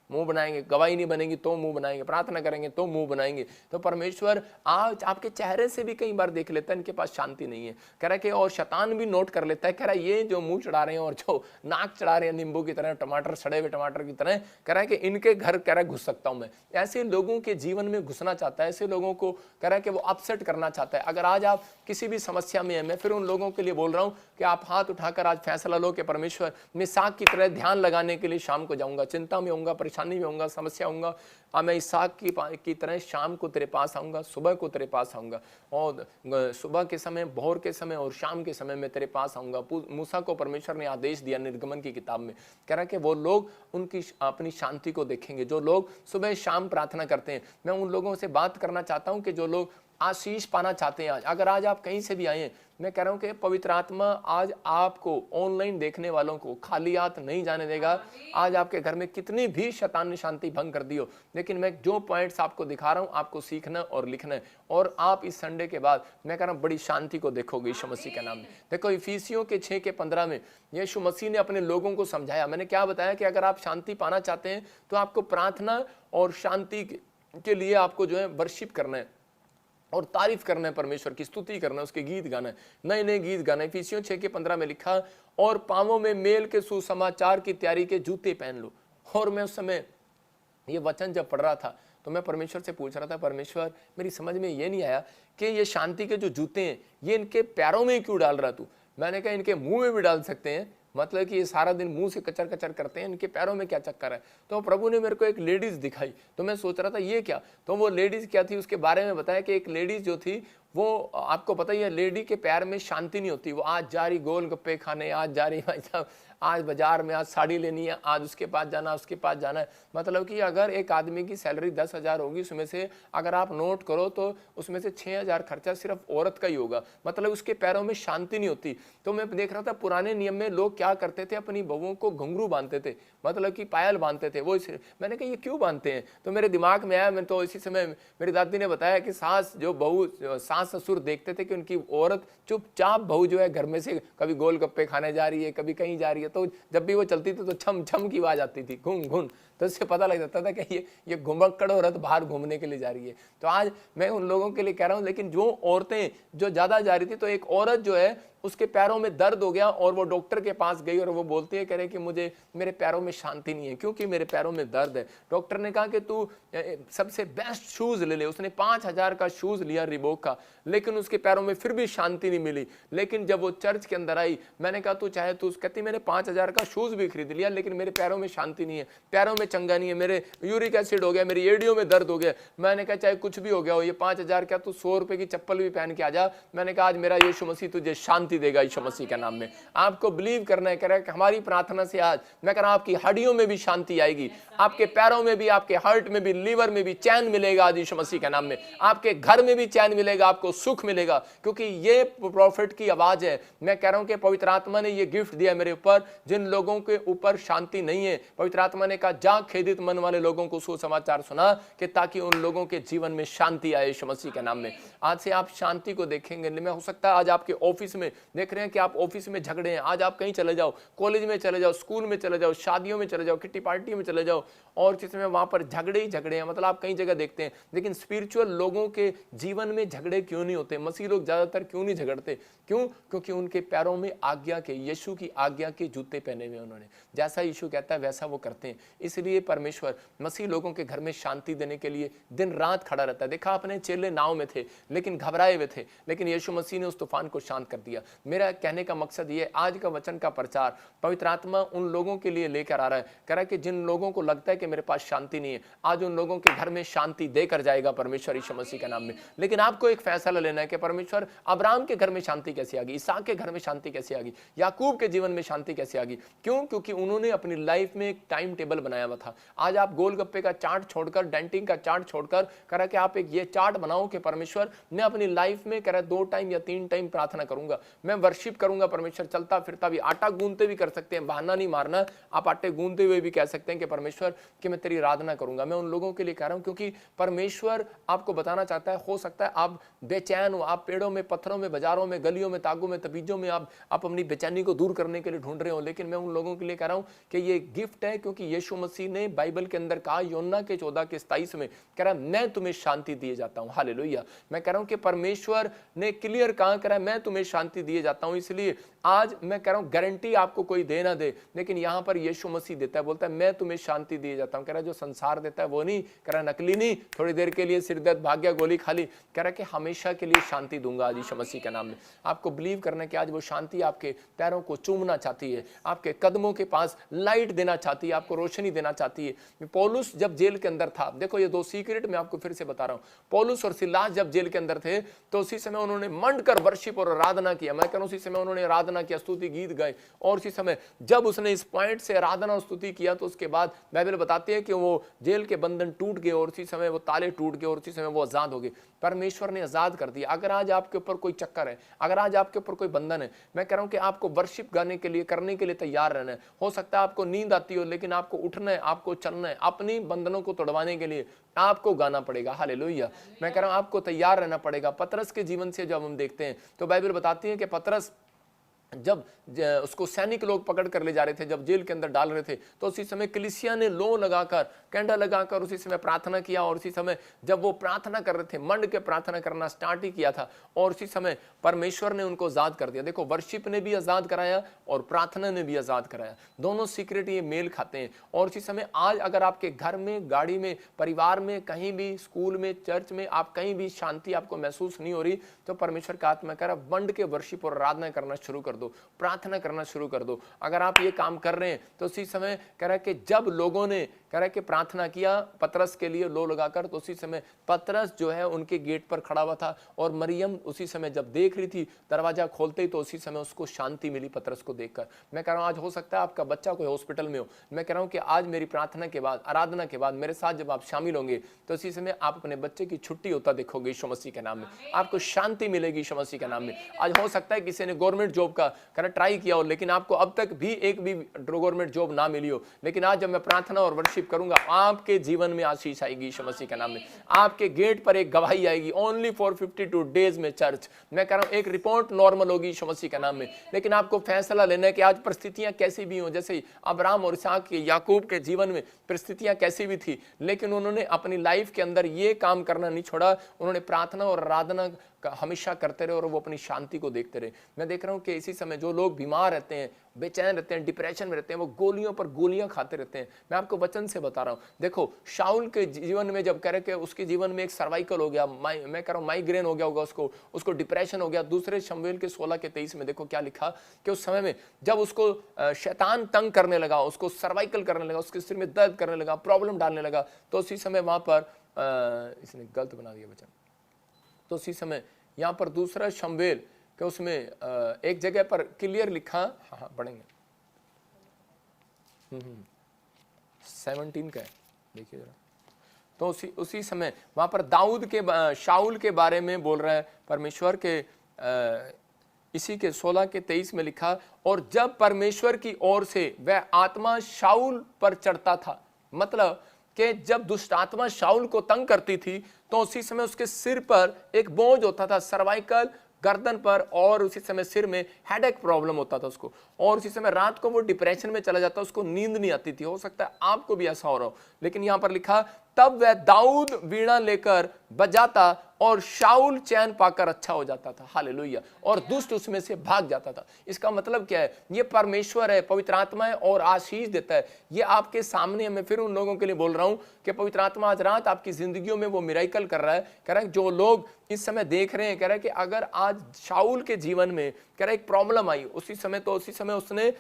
मुंह बनाएंगे, गवाही नहीं बनेगी तो मुंह बनाएंगे, प्रार्थना करेंगे तो मुंह बनाएंगे। तो परमेश्वर आज आपके चेहरे से भी कई बार देख लेता है इनके पास शांति नहीं है। कह रहा है कि और शैतान भी नोट कर लेता है, कह रहा है ये जो मुंह चढ़ा रहे हैं और जो नाक चढ़ा रहे हैं नींबू की तरह, टमाटर सड़े हुए टमाटर की तरह, कह रहा है कि इनके घर कह रहा है घुस सकता हूं मैं। ऐसे लोगों के जीवन में घुसना चाहता है, ऐसे लोगों को कह रहा है कि वो अपसेट करना चाहता है। अगर आज आप किसी भी समस्या में है, मैं फिर उन लोगों के लिए बोल रहा हूं कि आप हाथ उठाकर आज फैसला लो कि परमेश्वर मैं साग की तरह ध्यान लगाने के लिए शाम को जाऊंगा, चिंता में होऊंगा, परेशानी में होऊंगा, समस्या होऊंगा, मैं इस साग की तरह शाम को तेरे पास आऊंगा, सुबह को तेरे पास आऊंगा, और सुबह के समय, भोर के समय और शाम के समय में तेरे पास आऊंगा। मूसा को परमेश्वर ने आदेश दिया निर्गमन की किताब में, कह रहा कि वो लोग उनकी अपनी शांति को देखेंगे जो लोग सुबह शाम प्रार्थना करते हैं। मैं उन लोगों से बात करना चाहता हूं कि जो लोग आशीष पाना चाहते हैं। आज अगर आज आप कहीं से भी आए हैं, मैं कह रहा हूं कि पवित्र आत्मा आज आपको ऑनलाइन देखने वालों को खाली हाथ नहीं जाने देगा। आज आपके घर में कितनी भी शैतान ने शांति भंग कर दी हो, लेकिन मैं जो पॉइंट्स आपको दिखा रहा हूं आपको सीखना और लिखना है, और आप इस संडे के बाद मैं कह रहा हूं बड़ी शांति को देखोगे यीशु मसीह के नाम में। देखो इफिसियों के 6:15 में यीशु मसीह ने अपने लोगों को समझाया। मैंने क्या बताया कि अगर आप शांति पाना चाहते हैं तो आपको प्रार्थना और शांति के लिए आपको जो है वर्शिप करना है और तारीफ करना है, परमेश्वर की स्तुति करना है, उसके गीत गाना है, नए नए गीत गाना है। इफिसियों 6:15 में लिखा, और पांवों में मेल के सुसमाचार की तैयारी के जूते पहन लो। और मैं उस समय ये वचन जब पढ़ रहा था तो मैं परमेश्वर से पूछ रहा था, परमेश्वर मेरी समझ में ये नहीं आया कि ये शांति के जो जूते हैं ये इनके पैरों में क्यों डाल रहा तू। मैंने कहा इनके मुंह में भी डाल सकते हैं, मतलब कि ये सारा दिन मुंह से कचर कचर करते हैं, इनके पैरों में क्या चक्कर है। तो प्रभु ने मेरे को एक लेडीज दिखाई, तो मैं सोच रहा था ये क्या। तो वो लेडीज क्या थी उसके बारे में बताया कि एक लेडीज जो थी वो, आपको पता ही है लेडी के पैर में शांति नहीं होती, वो आज जा रही गोलगप्पे खाने, आज जा रही भाई साहब आज बाजार में, आज साड़ी लेनी है, आज उसके पास जाना, उसके पास जाना है। मतलब कि अगर एक आदमी की सैलरी 10,000 होगी, उसमें से अगर आप नोट करो तो उसमें से 6,000 खर्चा सिर्फ औरत का ही होगा, मतलब उसके पैरों में शांति नहीं होती। तो मैं देख रहा था पुराने नियम में लोग क्या करते थे, अपनी बहुओं को घुंघरू बांधते थे, मतलब कि पायल बांधते थे। वो मैंने कहा ये क्यों बांधते हैं, तो मेरे दिमाग में आया। मैं तो इसी समय मेरी दादी ने बताया कि सास ससुर देखते थे कि उनकी औरत चुपचाप बहू जो है घर में से कभी गोलगप्पे खाने जा रही है, कभी कहीं जा रही है, तो जब भी वो चलती थी तो छम छम की आवाज आती थी, घुन घुन। तो इससे पता लग जाता था कि ये घुमक्कड़ औरत बाहर घूमने के लिए जा रही है। तो आज मैं उन लोगों के लिए कह रहा हूँ, लेकिन जो औरतें जो ज़्यादा जा रही थी, तो एक औरत जो है उसके पैरों में दर्द हो गया और वो डॉक्टर के पास गई और वो बोलती है, कह रहे कि मुझे मेरे पैरों में शांति नहीं है क्योंकि मेरे पैरों में दर्द है। डॉक्टर ने कहा कि तू सबसे बेस्ट शूज़ ले ले। उसने 5,000 का शूज़ लिया रिबॉक का, लेकिन उसके पैरों में फिर भी शांति नहीं मिली। लेकिन जब वो चर्च के अंदर आई, मैंने कहा तू चाहे तू, कहती मैंने 5,000 का शूज़ भी खरीद लिया लेकिन मेरे पैरों में शांति नहीं है, पैरों में चंगा नहीं है, मेरे यूरिक एसिड हो गया, मेरी एडियो में दर्द हो गया। मैंने कहा चाहे कुछ भी हो गया हो, ये 5,000 क्या, तू 100 रुपए की चप्पल भी पहन के आ जा। मैंने कहा आज मेरा यीशु मसीह तुझे शांति देगा यीशु मसीह के नाम में। आपको बिलीव करना है, कह रहा है कि हमारी प्रार्थना से आज मैं कह रहा हूं आपकी हड्डियों में भी शांति आएगी, आपके पैरों में भी, आपके हार्ट में भी, लीवर में भी चैन मिलेगा आज यीशु मसीह के नाम में। आपके घर में भी चैन मिलेगा, आपको सुख मिलेगा, क्योंकि ये प्रॉफिट की आवाज है। मैं कह रहा हूं कि पवित्र आत्मा ने ये गिफ्ट दिया मेरे ऊपर। जिन लोगों के ऊपर शांति नहीं है, पवित्र आत्मा ने कहा जा खेदित मन वाले लोगों को सुसमाचार सुना कि ताकि उन लोगों के जीवन में शांति आए यीशु मसीह के नाम में। आज से आप शांति को देखेंगे। मैं हो सकता है आज आपके ऑफिस में देख रहे हैं कि आप ऑफिस में झगड़े हैं, आज आप कहीं चले जाओ, कॉलेज में चले जाओ, स्कूल में चले जाओ, शादियों में चले जाओ, किट्टी पार्टी में चले जाओ, और जिसमें वहां पर झगड़े ही झगड़े हैं। मतलब आप कई जगह देखते हैं, लेकिन स्पिरिचुअल लोगों के जीवन में झगड़े क्यों नहीं होते? मसीह लोग ज्यादातर क्यों नहीं झगड़ते? क्यों? क्योंकि उनके पैरों में आज्ञा के, यीशु की आज्ञा के जूते पहने हुए उन्होंने। जैसा यीशु कहता है वैसा वो करते हैं। इसलिए परमेश्वर मसीह लोगों के घर में शांति देने के लिए दिन रात खड़ा रहता है। देखा अपने चेले नाव में थे लेकिन घबराए हुए थे, लेकिन यीशु मसीह ने उस तूफान को शांत कर दिया। मेरा कहने का मकसद ये, आज का वचन का प्रचार पवित्र आत्मा उन लोगों के लिए लेकर आ रहा है। कह रहा है कि जिन लोगों को लगता है कि मेरे पास शांति नहीं है, आज उन लोगों के घर में शांति देकर जाएगा परमेश्वर यीशु मसीह के नाम में। लेकिन आपको एक फैसला लेना है कि परमेश्वर अब्राहम के घर में शांति कैसे आ गई, इसहाक के घर में शांति कैसे आ गई, याकूब के जीवन में शांति कैसे आ गई? क्यों? क्योंकि उन्होंने अपनी लाइफ में एक टाइम टेबल बनाया हुआ था। आज आप गोलगप्पे का चार्ट छोड़कर, डेंटिंग का चार्ट छोड़कर, कह रहा कि आप एक ये चार्ट बनाओ कि परमेश्वर मैं अपनी लाइफ में, कह रहा 2 टाइम या 3 टाइम प्रार्थना करूंगा, मैं वर्शिप करूंगा परमेश्वर, चलता फिरता भी, आटा गूंदते भी कर सकते हैं, बहाना नहीं मारना, आप आटे गूंदते हुए भी कह सकते हैं कि परमेश्वर कि मैं तेरी आराधना करूंगा। मैं उन लोगों के लिए कह रहा हूं क्योंकि परमेश्वर आपको बताना चाहता है, हो सकता है आप बेचैन हो, आप पेड़ों में, पत्थरों में, बाजारों में, गलियों में, तागों में, तबीजों में आप अपनी बेचैनी को दूर करने के लिए ढूंढ रहे हो, लेकिन मैं उन लोगों के लिए कह रहा हूं कि ये गिफ्ट है। क्योंकि यीशु मसीह ने बाइबल के अंदर कहा, योना के 14:27 में कह रहा मैं तुम्हें शांति दिए जाता हूं। हालेलुया। मैं कह रहा हूं कि परमेश्वर ने क्लियर कहा, कह रहा मैं तुम्हें शांति दिए जाता हूं। इसलिए आज मैं कह रहा हूं गारंटी आपको कोई दे ना दे, लेकिन यहां पर यीशु मसीह देता है, बोलता है मैं तुम्हें शांति दिए जाता हूं। कह रहा जो संसार देता है वो नहीं, कह रहा नकली नहीं, थोड़ी देर के लिए सिर दर्द, भाग्य, गोली खाली, कह रहा कि हमेशा के लिए शांति दूंगा आज यीशु मसीह के नाम में। आपको बिलीव करना है कि आज वो शांति आपके पैरों को चूमना चाहती है, आपके कदमों के पास लाइट देना चाहती है, आपको रोशनी देना चाहती है। पौलुस जब जेल के अंदर था, देखो ये 2 सीक्रेट मैं आपको फिर से बता रहा हूं। पौलुस और सिलास जब जेल के अंदर थे तो उसी समय उन्होंने मंड कर वर्शिप और आराधना किया। मैं कह रहा हूं उसी समय उन्होंने आराधना किया, स्तुति गीत गाए, और उसी समय जब उसने इस पॉइंट से आराधना और स्तुति किया तो उसके बाद बाइबल बताती है कि वो जेल के बंधन टूट गए और उसी समय वो ताले टूट गए और उसी समय वो आजाद हो गए। परमेश्वर ने आजाद कर दिया। अगर आज आपके ऊपर कोई चक्कर है, अगर आज आपके ऊपर कोई बंधन है, मैं कह रहा हूं कि आपको वर्शिप गाने के लिए, करने के लिए तैयार रहना है। हो सकता है आपको नींद आती हो, लेकिन आपको उठना है, आपको चलना है, अपनी बंधनों को तोड़वाने के लिए आपको गाना पड़ेगा। हालेलुया। मैं कह रहा हूं आपको तैयार रहना पड़ेगा। पतरस के जीवन से जब हम देखते हैं तो बाइबल बताती है कि पतरस जब उसको सैनिक लोग पकड़ कर ले जा रहे थे, जब जेल के अंदर डाल रहे थे, तो उसी समय कलीसिया ने लो लगाकर, कैंडल लगाकर उसी समय प्रार्थना किया। और उसी समय जब वो प्रार्थना कर रहे थे, मंड के प्रार्थना करना स्टार्ट ही किया था, और उसी समय परमेश्वर ने उनको आजाद कर दिया। देखो वर्शिप ने भी आजाद कराया और प्रार्थना ने भी आजाद कराया, दोनों सीक्रेट ये मेल खाते हैं। और उसी समय आज अगर आपके घर में, गाड़ी में, परिवार में, कहीं भी, स्कूल में, चर्च में, आप कहीं भी शांति आपको महसूस नहीं हो रही, तो परमेश्वर का आत्मा कह रहा मंड के वर्शिप और आराधना करना शुरू कर दो, प्रार्थना करना शुरू कर दो। अगर आप ये काम कर रहे हैं तो उसी समय कह रहा है कि जब लोगों ने कह रहा है कि प्रार्थना किया पतरस के लिए लो लगाकर, तो उसी समय पतरस जो है उनके गेट पर खड़ा हुआ था, और मरियम उसी समय जब देख रही थी दरवाजा खोलते ही, तो उसी समय उसको शांति मिली पतरस को देखकर। मैं कह रहा हूं आज हो सकता है आपका बच्चा कोई हॉस्पिटल में हो, मैं कह रहा हूं कि आज मेरी प्रार्थना के बाद, आराधना के बाद मेरे साथ जब आप शामिल होंगे तो उसी समय आप अपने बच्चे की छुट्टी होता देखोगे यीशु मसीह के नाम में, आपको शांति मिलेगी यीशु मसीह के नाम में। आज हो सकता है किसी ने गवर्नमेंट जॉब का का कह ट्राई किया हो, लेकिन आपको अब तक भी एक भी गवर्नमेंट जॉब ना मिली हो, लेकिन आज जब मैं प्रार्थना और वर्शिप करूंगा आपके जीवन में आशीष आएगी यीशु मसीह के नाम में। आपके गेट पर एक गवाही आएगी, ओनली फॉर 52 डेज में चर्च, मैं कह रहा हूं एक रिपोर्ट नॉर्मल होगी यीशु मसीह के नाम में। लेकिन आपको फैसला लेना है कि आज परिस्थितियां कैसी भी हो, जैसे अब्राहम और इसहाक के, याकूब के जीवन में परिस्थितियां कैसी भी थी, लेकिन उन्होंने अपनी लाइफ के अंदर ये काम करना नहीं छोड़ा, उन्होंने प्रार्थना और आराधना हमेशा करते रहे और वो अपनी शांति को देखते रहे। मैं देख रहा हूं कि इसी समय जो लोग बीमार रहते हैं, बेचैन रहते हैं, डिप्रेशन में रहते हैं, वो गोलियों पर गोलियां खाते रहते हैं। मैं आपको वचन से बता रहा हूं, देखो शाऊल के जीवन में जब कह रहे कि उसके जीवन में एक सर्वाइकल हो गया, मैं कह रहा हूं माइग्रेन हो गया होगा, उसको डिप्रेशन हो गया। दूसरे शमूएल के 16 के 23 में देखो क्या लिखा कि उस समय में जब उसको शैतान तंग करने लगा, उसको सर्वाइकल करने लगा, उसके सिर में दर्द करने लगा, प्रॉब्लम डालने लगा, तो उसी समय वहां पर इसने गलत बना दिया वचन, तो उसी समय यहां पर दूसरा शमूएल कि उसमें एक जगह पर क्लियर लिखा, हाँ पढ़ेंगे 17 का है, देखिए जरा। तो उसी समय वहां पर दाऊद के शाऊल के बारे में बोल रहा है परमेश्वर के, इसी के 16 के 23 में लिखा, और जब परमेश्वर की ओर से वह आत्मा शाऊल पर चढ़ता था, मतलब कि जब दुष्ट आत्मा शाऊल को तंग करती थी तो उसी समय उसके सिर पर एक बोझ होता था, सर्वाइकल, गर्दन पर, और उसी समय सिर में हेडेक प्रॉब्लम होता था उसको, और उसी समय रात को वो डिप्रेशन में चला जाता, उसको नींद नहीं आती थी। हो सकता है आपको भी ऐसा हो रहा हो, लेकिन यहां पर लिखा तब वह दाऊद वीणा लेकर बजाता और शाऊल चैन पाकर अच्छा हो जाता था, हालेलुया, और दुष्ट उसमें से भाग जाता था। इसका मतलब क्या है? ये परमेश्वर है, पवित्र आत्मा है और आशीष देता है। ये आपके सामने, मैं फिर उन लोगों के लिए बोल रहा हूं कि पवित्र आत्मा आज रात आपकी जिंदगियों में वो मिराइकल कर रहा है। कह रहा है जो लोग इस समय देख रहे हैं, कह रहा है कि अगर आज शाऊल के जीवन में कह रहा है एक प्रॉब्लम आई, उसी समय उसने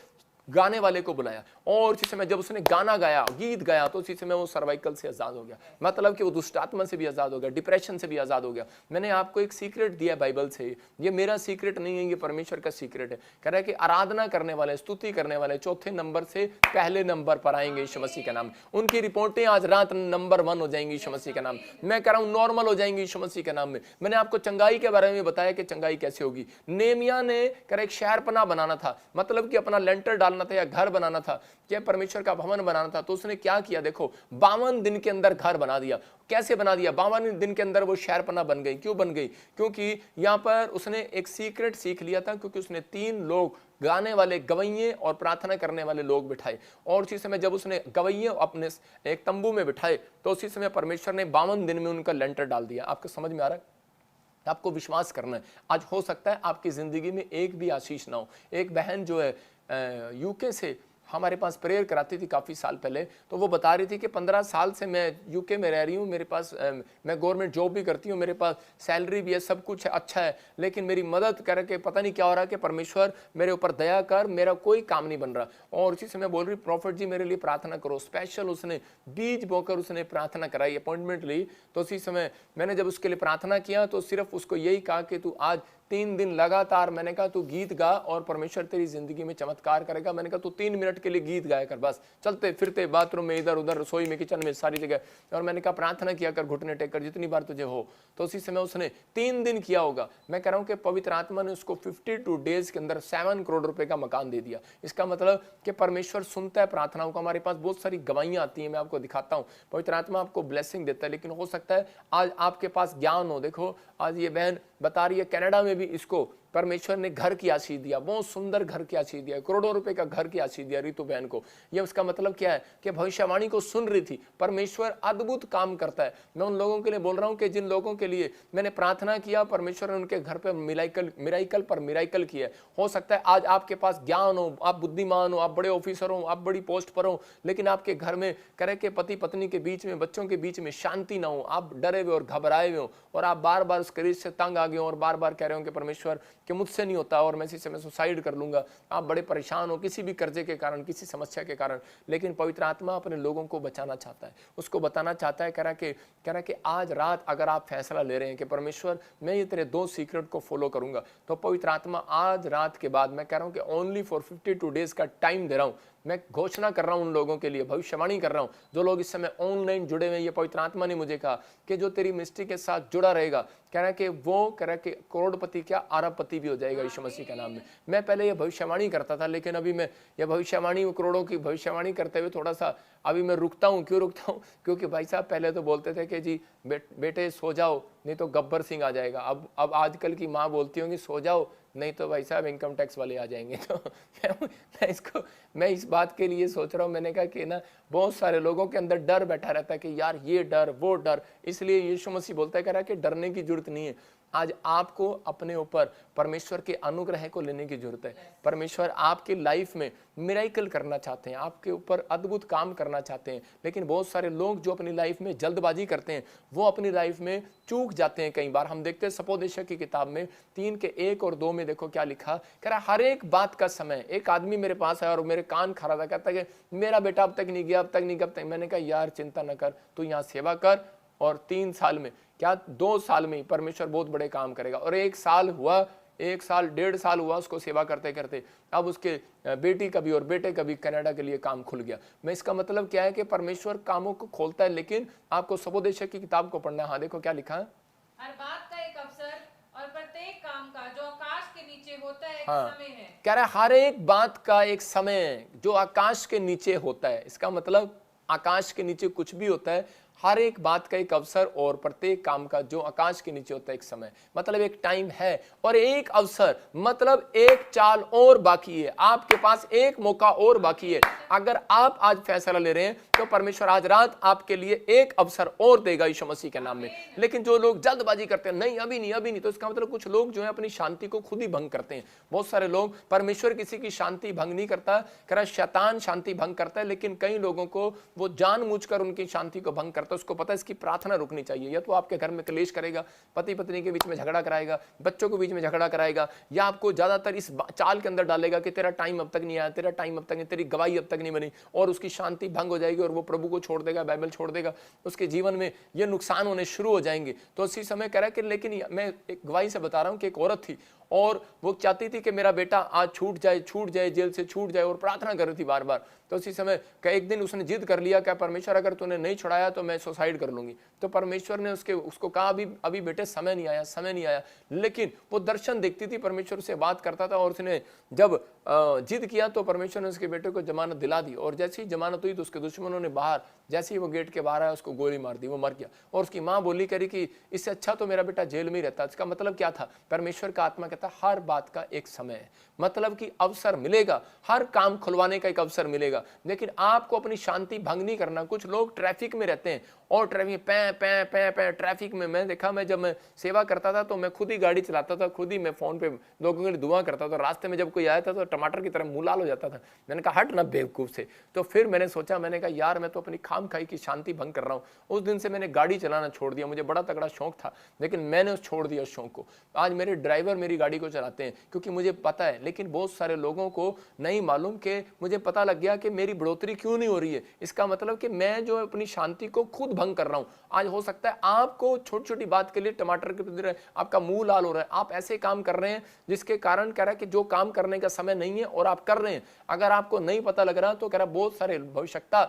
गाने वाले को बुलाया, और उसी समय जब उसने गाना गाया, गीत गाया, तो उसी समय वो सर्वाइकल से आजाद हो गया, मतलब कि वो दुष्ट आत्मा से भी आजाद हो गया, डिप्रेशन से भी आजाद हो गया। मैंने आपको एक सीक्रेट दिया बाइबल से, ये मेरा सीक्रेट नहीं है, ये परमेश्वर का सीक्रेट है। कह रहा है कि आराधना करने वाले, स्तुति करने वाले चौथे नंबर से पहले नंबर पर आएंगे यीशु मसीह के नाम। उनकी रिपोर्टें आज रात नंबर 1 हो जाएंगी यीशु मसीह के नाम। मैं कह रहा हूं नॉर्मल हो जाएंगी यीशु मसीह के नाम में। मैंने आपको चंगाई के बारे में बताया कि चंगाई कैसे होगी। नेमिया ने कह रहा एक शहरपना बनाना था, मतलब कि अपना लेंटर डालना था या घर बनाना था, क्या परमेश्वर का भवन बनाना था, तो उसने क्या किया? देखो 52 दिन के अंदर घर बना दिया। कैसे बना दिया? 52 दिन के अंदर वो शहरपना बन गई। क्यों बन गई? क्योंकि यहां पर उसने एक सीक्रेट सीख लिया था, क्योंकि उसने 3 लोग गाने वाले, गवैये और प्रार्थना करने वाले लोग बिठाए, और उसी समय जब उसने गवैये अपने एक तंबू में बिठाए, तो उसी समय परमेश्वर ने 52 दिन में उनका लेंटर डाल दिया। आपको समझ में आ रहा है? आपको विश्वास करना है। आज हो सकता है आपकी जिंदगी में एक भी आशीष ना हो। एक बहन जो है यूके से हमारे पास प्रेयर कराती थी काफ़ी साल पहले, तो वो बता रही थी कि 15 साल से मैं यूके में रह रही हूँ, मेरे पास मैं गवर्नमेंट जॉब भी करती हूँ, मेरे पास सैलरी भी है, सब कुछ अच्छा है, लेकिन मेरी मदद करके पता नहीं क्या हो रहा है कि परमेश्वर मेरे ऊपर दया कर, मेरा कोई काम नहीं बन रहा। और उसी समय बोल रही प्रॉफिट जी मेरे लिए प्रार्थना करो। स्पेशल उसने बीज बोकर उसने प्रार्थना कराई, अपॉइंटमेंट ली। तो उसी समय मैंने जब उसके लिए प्रार्थना किया तो सिर्फ उसको यही कहा कि तू आज 3 दिन लगातार, मैंने कहा तू गीत गा और परमेश्वर तेरी जिंदगी में चमत्कार करेगा। मैंने कहा तू 3 मिनट के लिए गीत गाया कर, बस चलते फिरते बाथरूम में, इधर उधर, रसोई में, किचन में, सारी जगह। और मैंने कहा प्रार्थना किया कर, घुटने टेक कर, जितनी बार तुझे हो। तो उसी समय उसने 3 दिन किया होगा। मैं कह रहा हूं कि पवित्र आत्मा ने उसको 52 डेज के अंदर 7 करोड़ रुपए का मकान दे दिया। इसका मतलब कि परमेश्वर सुनता है प्रार्थनाओं को। हमारे पास बहुत सारी गवाहियां आती हैं, मैं आपको दिखाता हूँ। पवित्र आत्मा आपको ब्लेसिंग देता है, लेकिन हो सकता है आज आपके पास ज्ञान हो। देखो आज ये बहन बता रही है कनाडा में भी इसको परमेश्वर ने घर की आशीष दिया, बहुत सुंदर घर की आशीष दिया, करोड़ों रुपए का घर की आशीष दिया रितु बहन को। ये उसका मतलब क्या है कि भविष्यवाणी को सुन रही थी। परमेश्वर अद्भुत काम करता है। मैं उन लोगों के लिए बोल रहा हूं कि जिन लोगों के लिए मैंने प्रार्थना किया, परमेश्वर ने उनके घर पे मिराइकल पर मिराइकल किया। हो सकता है आज आपके पास ज्ञान हो, आप बुद्धिमान हो, आप बड़े ऑफिसर हो, आप बड़ी पोस्ट पर हो, लेकिन आपके घर में करे के पति पत्नी के बीच में, बच्चों के बीच में शांति ना हो, आप डरे हुए और घबराए हुए हो, और आप बार बार उस करीज से तंग आ गए हो और बार बार कह रहे हो कि परमेश्वर कि मुझसे नहीं होता और मैं इसी समय सुसाइड कर लूंगा। आप बड़े परेशान हो किसी भी कर्जे के कारण, किसी समस्या के कारण, लेकिन पवित्र आत्मा अपने लोगों को बचाना चाहता है, उसको बताना चाहता है। कह रहा कि आज रात अगर आप फैसला ले रहे हैं कि परमेश्वर मैं ये तेरे 2 सीक्रेट को फॉलो करूंगा, तो पवित्र आत्मा आज रात के बाद, मैं कह रहा हूं कि ओनली फॉर 52 डेज का टाइम दे रहा हूं, मैं घोषणा कर रहा हूं उन लोगों के लिए, भविष्यवाणी कर रहा हूं जो लोग इस समय ऑनलाइन जुड़े हुए हैं। ये पवित्र आत्मा ने मुझे कहा कि जो तेरी मिनिस्ट्री के साथ जुड़ा रहेगा, कह रहा है कि वो कह रहा है कि करोड़पति क्या अरबपति भी हो जाएगा यीशु मसीह के नाम में। मैं पहले ये भविष्यवाणी करता था, लेकिन अभी मैं ये भविष्यवाणी करोड़ों की भविष्यवाणी करते हुए थोड़ा सा अभी मैं रुकता हूँ। क्यों रुकता हूँ? क्योंकि भाई साहब पहले तो बोलते थे कि जी बेटे सो जाओ नहीं तो गब्बर सिंह आ जाएगा। अब आजकल की माँ बोलती होंगी सो जाओ नहीं तो भाई साहब इनकम टैक्स वाले आ जाएंगे। तो मैं इस बात के लिए सोच रहा हूँ। मैंने कहा कि ना बहुत सारे लोगों के अंदर डर बैठा रहता है कि यार ये डर वो डर, इसलिए यीशु मसीह बोलता है कह रहा है कि डरने की जरूरत नहीं है। आज आपको अपने ऊपर परमेश्वर के अनुग्रह को लेने की जरूरत है। परमेश्वर आपकी लाइफ में मिरेकल करना चाहते हैं, आपके ऊपर अद्भुत काम करना चाहते हैं, लेकिन बहुत सारे लोग जो अपनी लाइफ में जल्दबाजी करते हैं वो अपनी लाइफ में चूक जाते हैं। कई बार हम देखते हैं सपोदेशक की किताब में 3:1 और 2 में देखो क्या लिखा, कह रहा हर एक बात का समय। एक आदमी मेरे पास आया और मेरे कान खड़ा था, कहता है कि मेरा बेटा अब तक नहीं गया, अब तक नहीं गया, अब तक। मैंने कहा यार चिंता न कर, तू यहाँ सेवा कर और 3 साल में क्या 2 साल में ही परमेश्वर बहुत बड़े काम करेगा। और 1 साल हुआ, 1 साल 1.5 साल हुआ उसको सेवा करते करते, अब उसके बेटी का भी और बेटे का भी कनाडा के लिए काम खुल गया। मैं इसका मतलब क्या है कि परमेश्वर कामों को खोलता है, लेकिन आपको सपोदेशक की किताब को पढ़ना है। हाँ देखो क्या लिखा है, हर बात का एक अवसर और प्रत्येक काम का जो आकाश के नीचे होता है एक हाँ, समय है। कह रहा है हर एक बात का एक समय है जो आकाश के नीचे होता है। इसका मतलब आकाश के नीचे कुछ भी होता है, हर एक बात का एक अवसर और प्रत्येक काम का जो आकाश के नीचे होता है एक समय, मतलब एक टाइम है और एक अवसर, मतलब एक चाल और बाकी है, आपके पास एक मौका और बाकी है। अगर आप आज फैसला ले रहे हैं तो परमेश्वर आज रात आपके लिए एक अवसर और देगा यीशु मसीह के नाम में। लेकिन जो लोग जल्दबाजी करते हैं, नहीं अभी नहीं अभी नहीं, तो इसका मतलब कुछ लोग जो है अपनी शांति को खुद ही भंग करते हैं। बहुत सारे लोग, परमेश्वर किसी की शांति भंग नहीं करता, कह रहा शैतान शांति भंग करता है, लेकिन कई लोगों को वो जानबूझकर उनकी शांति को भंग करता है। उसको पता है इसकी प्रार्थना रुकनी चाहिए, या तो आपके घर में क्लेश करेगा, पति पत्नी के बीच में झगड़ा कराएगा, बच्चों के बीच में झगड़ा कराएगा, या आपको ज्यादातर इस चाल के अंदर डालेगा कि तेरा टाइम अब तक नहीं आया, तेरा टाइम अब तक नहीं, तेरी गवाही अब तक नहीं बनी, और उसकी शांति भंग हो जाएगी और वो प्रभु को छोड़ देगा, बाइबल छोड़ देगा, उसके जीवन में ये नुकसान होने शुरू हो जाएंगे। तो उसी समय कह रहा है कि लेकिन मैं एक गवाही से बता रहा हूं कि एक औरत थी और वो चाहती थी कि मेरा बेटा आज छूट जाए, जेल से छूट जाए, और प्रार्थना कर रही थी बार बार। तो उसी समय एक दिन उसने जिद कर लिया, क्या परमेश्वर अगर तूने नहीं छुड़ाया तो मैं सुसाइड कर लूंगी। तो परमेश्वर ने उसको कहा अभी बेटे समय नहीं आया। लेकिन वो दर्शन देखती थी, परमेश्वर से बात करता था, और उसने जब जिद किया तो परमेश्वर ने उसके बेटे को जमानत दिला दी। और जैसे ही जमानत हुई तो उसके दुश्मनों ने बाहर, जैसे ही वो गेट के बाहर आया उसको गोली मार दी, वो मर गया। और उसकी माँ बोली करी कि इससे अच्छा तो मेरा बेटा जेल में ही रहता। इसका मतलब क्या था? परमेश्वर का आत्मा कहता हर बात का एक समय है, मतलब कि अवसर मिलेगा, हर काम खुलवाने का एक अवसर मिलेगा, लेकिन आपको अपनी शांति भंग नहीं करना। कुछ लोग ट्रैफिक में रहते हैं और ट्रैफिक में मैं देखा, मैं जब मैं सेवा करता था तो मैं खुद ही गाड़ी चलाता था, खुद ही मैं फोन पे लोगों के लिए दुआ करता था। रास्ते में जब कोई आया था तो टमाटर की तरह मुंह लाल हो जाता था। मैंने कहा हट ना बेवकूफ से। तो फिर मैंने सोचा, मैंने कहा यार मैं तो अपनी खाम खाई की शांति भंग कर रहा हूँ। उस दिन से मैंने गाड़ी चलाना छोड़ दिया। मुझे बड़ा तगड़ा शौक था, लेकिन मैंने छोड़ दिया शौक को। आज मेरे ड्राइवर मेरी गाड़ी को चलाते हैं क्योंकि मुझे पता है, लेकिन बहुत सारे लोगों को नहीं मालूम कि मुझे पता लग गया कि मेरी बढ़ोतरी क्यों नहीं हो रही है। इसका मतलब कि मैं जो अपनी शांति को खुद भंग कर रहा हूं। आज हो सकता है आपको छोटी छोटी बात के लिए टमाटर के आपका मुंह लाल हो रहा है, आप ऐसे काम कर रहे हैं जिसके कारण कह रहा है कि जो काम करने का समय नहीं है और आप कर रहे हैं। अगर आपको नहीं पता लग रहा तो कह रहा बहुत सारे भविष्यवक्ता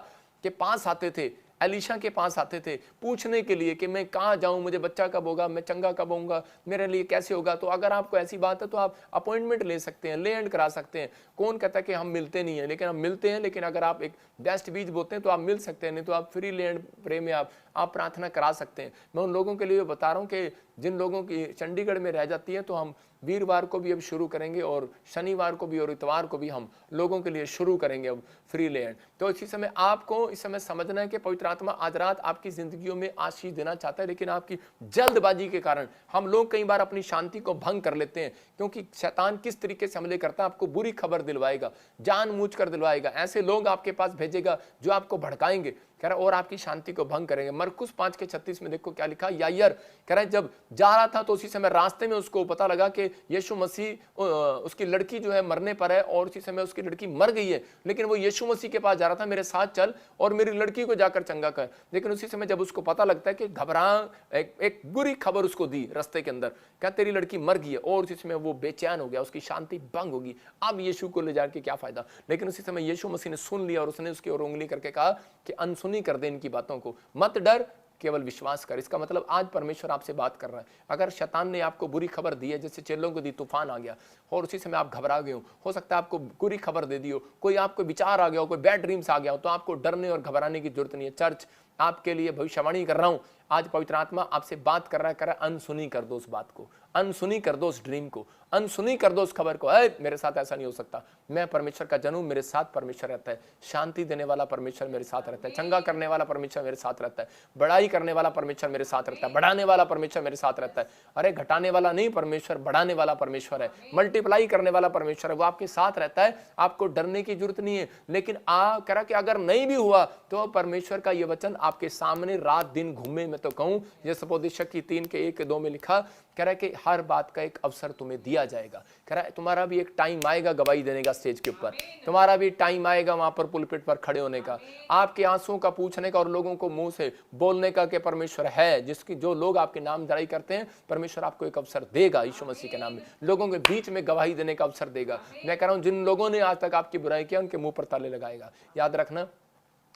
के पास आते थे, एलीशा के पास आते थे पूछने के लिए कि मैं कहाँ जाऊं, मुझे बच्चा कब होगा, मैं चंगा कब होऊंगा, मेरे लिए कैसे होगा। तो अगर आपको ऐसी बात है तो आप अपॉइंटमेंट ले सकते हैं, ले एंड करा सकते हैं। कौन कहता है कि हम मिलते नहीं है, लेकिन हम मिलते हैं। लेकिन अगर आप एक बेस्ट बीज बोते हैं तो आप मिल सकते हैं, नहीं तो आप फ्री ले एंड प्रे में आप प्रार्थना करा सकते हैं। मैं उन लोगों के लिए बता रहा हूँ कि जिन लोगों की चंडीगढ़ में रह जाती है, तो हम वीरवार को भी अब शुरू करेंगे और शनिवार को भी और इतवार को भी हम लोगों के लिए शुरू करेंगे अब फ्री लैंड। तो इसी समय आपको इस समय समझना है कि पवित्र आत्मा आज रात आपकी जिंदगियों में आशीष देना चाहता है, लेकिन आपकी जल्दबाजी के कारण हम लोग कई बार अपनी शांति को भंग कर लेते हैं। क्योंकि शैतान किस तरीके से हमले करता है, आपको बुरी खबर दिलवाएगा, जानबूझकर दिलवाएगा, ऐसे लोग आपके पास भेजेगा जो आपको भड़काएंगे। कह रहा है और आपकी शांति को भंग करेंगे। मरकुस 5:36 में देखो क्या लिखा, यायर कह रहा है जब जा रहा था तो उसी समय रास्ते में उसको पता लगा कि यीशु मसीह उसकी लड़की जो है मरने पर है और उसी समय उसकी लड़की मर गई है, लेकिन वो यीशु मसीह के पास जा रहा था, मेरे साथ चल और मेरी लड़की को जाकर चंगा कर। लेकिन उसी समय जब उसको पता लगता है कि घबरा, एक बुरी खबर उसको दी रास्ते के अंदर, क्या तेरी लड़की मर गई है, और उसी समय वो बेचैन हो गया, उसकी शांति भंग होगी, अब यीशु को ले जाके क्या फायदा। लेकिन उसी समय यीशु मसीह ने सुन लिया और उसने उसकी ओर उंगली करके कहा कि अनसुनी कर दे इनकी बातों को, मत डर, केवल विश्वास कर। इसका मतलब आज परमेश्वर आपसे बात कर रहा है। अगर शैतान ने आपको बुरी खबर दी है, जैसे चेलों को दी, तूफान आ गया और उसी समय आप घबरा गए हो सकता है आपको बुरी खबर दे दी हो, कोई आपको विचार आ गया हो, कोई बैड ड्रीम्स आ गया हो, तो आपको डरने और घबराने की जरूरत नहीं है। चर्च आपके लिए भविष्यवाणी कर रहा हूं, आज पवित्र आत्मा आपसे बात कर रहा है, अनसुनी कर दो उस बात को, अनसुनी कर दो उस ड्रीम को, अनसुनी कर दो उस खबर को। मेरे साथ ऐसा नहीं हो सकता, मैं परमेश्वर का जन हूं, मेरे साथ परमेश्वर रहता है, शांति देने वाला परमेश्वर मेरे साथ रहता है, चंगा करने वाला परमेश्वर मेरे साथ रहता है, बड़ाई करने वाला परमेश्वर मेरे साथ रहता है, बढ़ाने वाला परमेश्वर मेरे साथ रहता है। अरे घटाने वाला नहीं परमेश्वर, बढ़ाने वाला परमेश्वर है, मल्टीप्लाई करने वाला परमेश्वर है, वो आपके साथ रहता है, आपको डरने की जरूरत नहीं है। लेकिन कह रहा कि अगर नहीं भी हुआ तो परमेश्वर का यह वचन आपके सामने रात दिन घूमे, मैं तो कहूं ये सपोदिशक की 3:1-2 में लिखा, कह रहा है कि हर बात का एक अवसर तुम्हें दिया जाएगा। कह रहा है तुम्हारा भी एक टाइम आएगा गवाही देने का स्टेज के ऊपर, तुम्हारा भी टाइम आएगा वहां पर पुलपिट पर खड़े होने का, आपके आंसुओं का पूछने का और लोगों को मुंह से बोलने का कि परमेश्वर है, जिसकी जो लोग आपके नाम धराई करते हैं, परमेश्वर आपको एक अवसर देगा यीशु मसीह के नाम में, लोगों के बीच में गवाही देने का अवसर देगा। मैं कह रहा हूं जिन लोगों ने आज तक आपकी बुराई किया उनके मुंह पर ताले लगाएगा, याद रखना।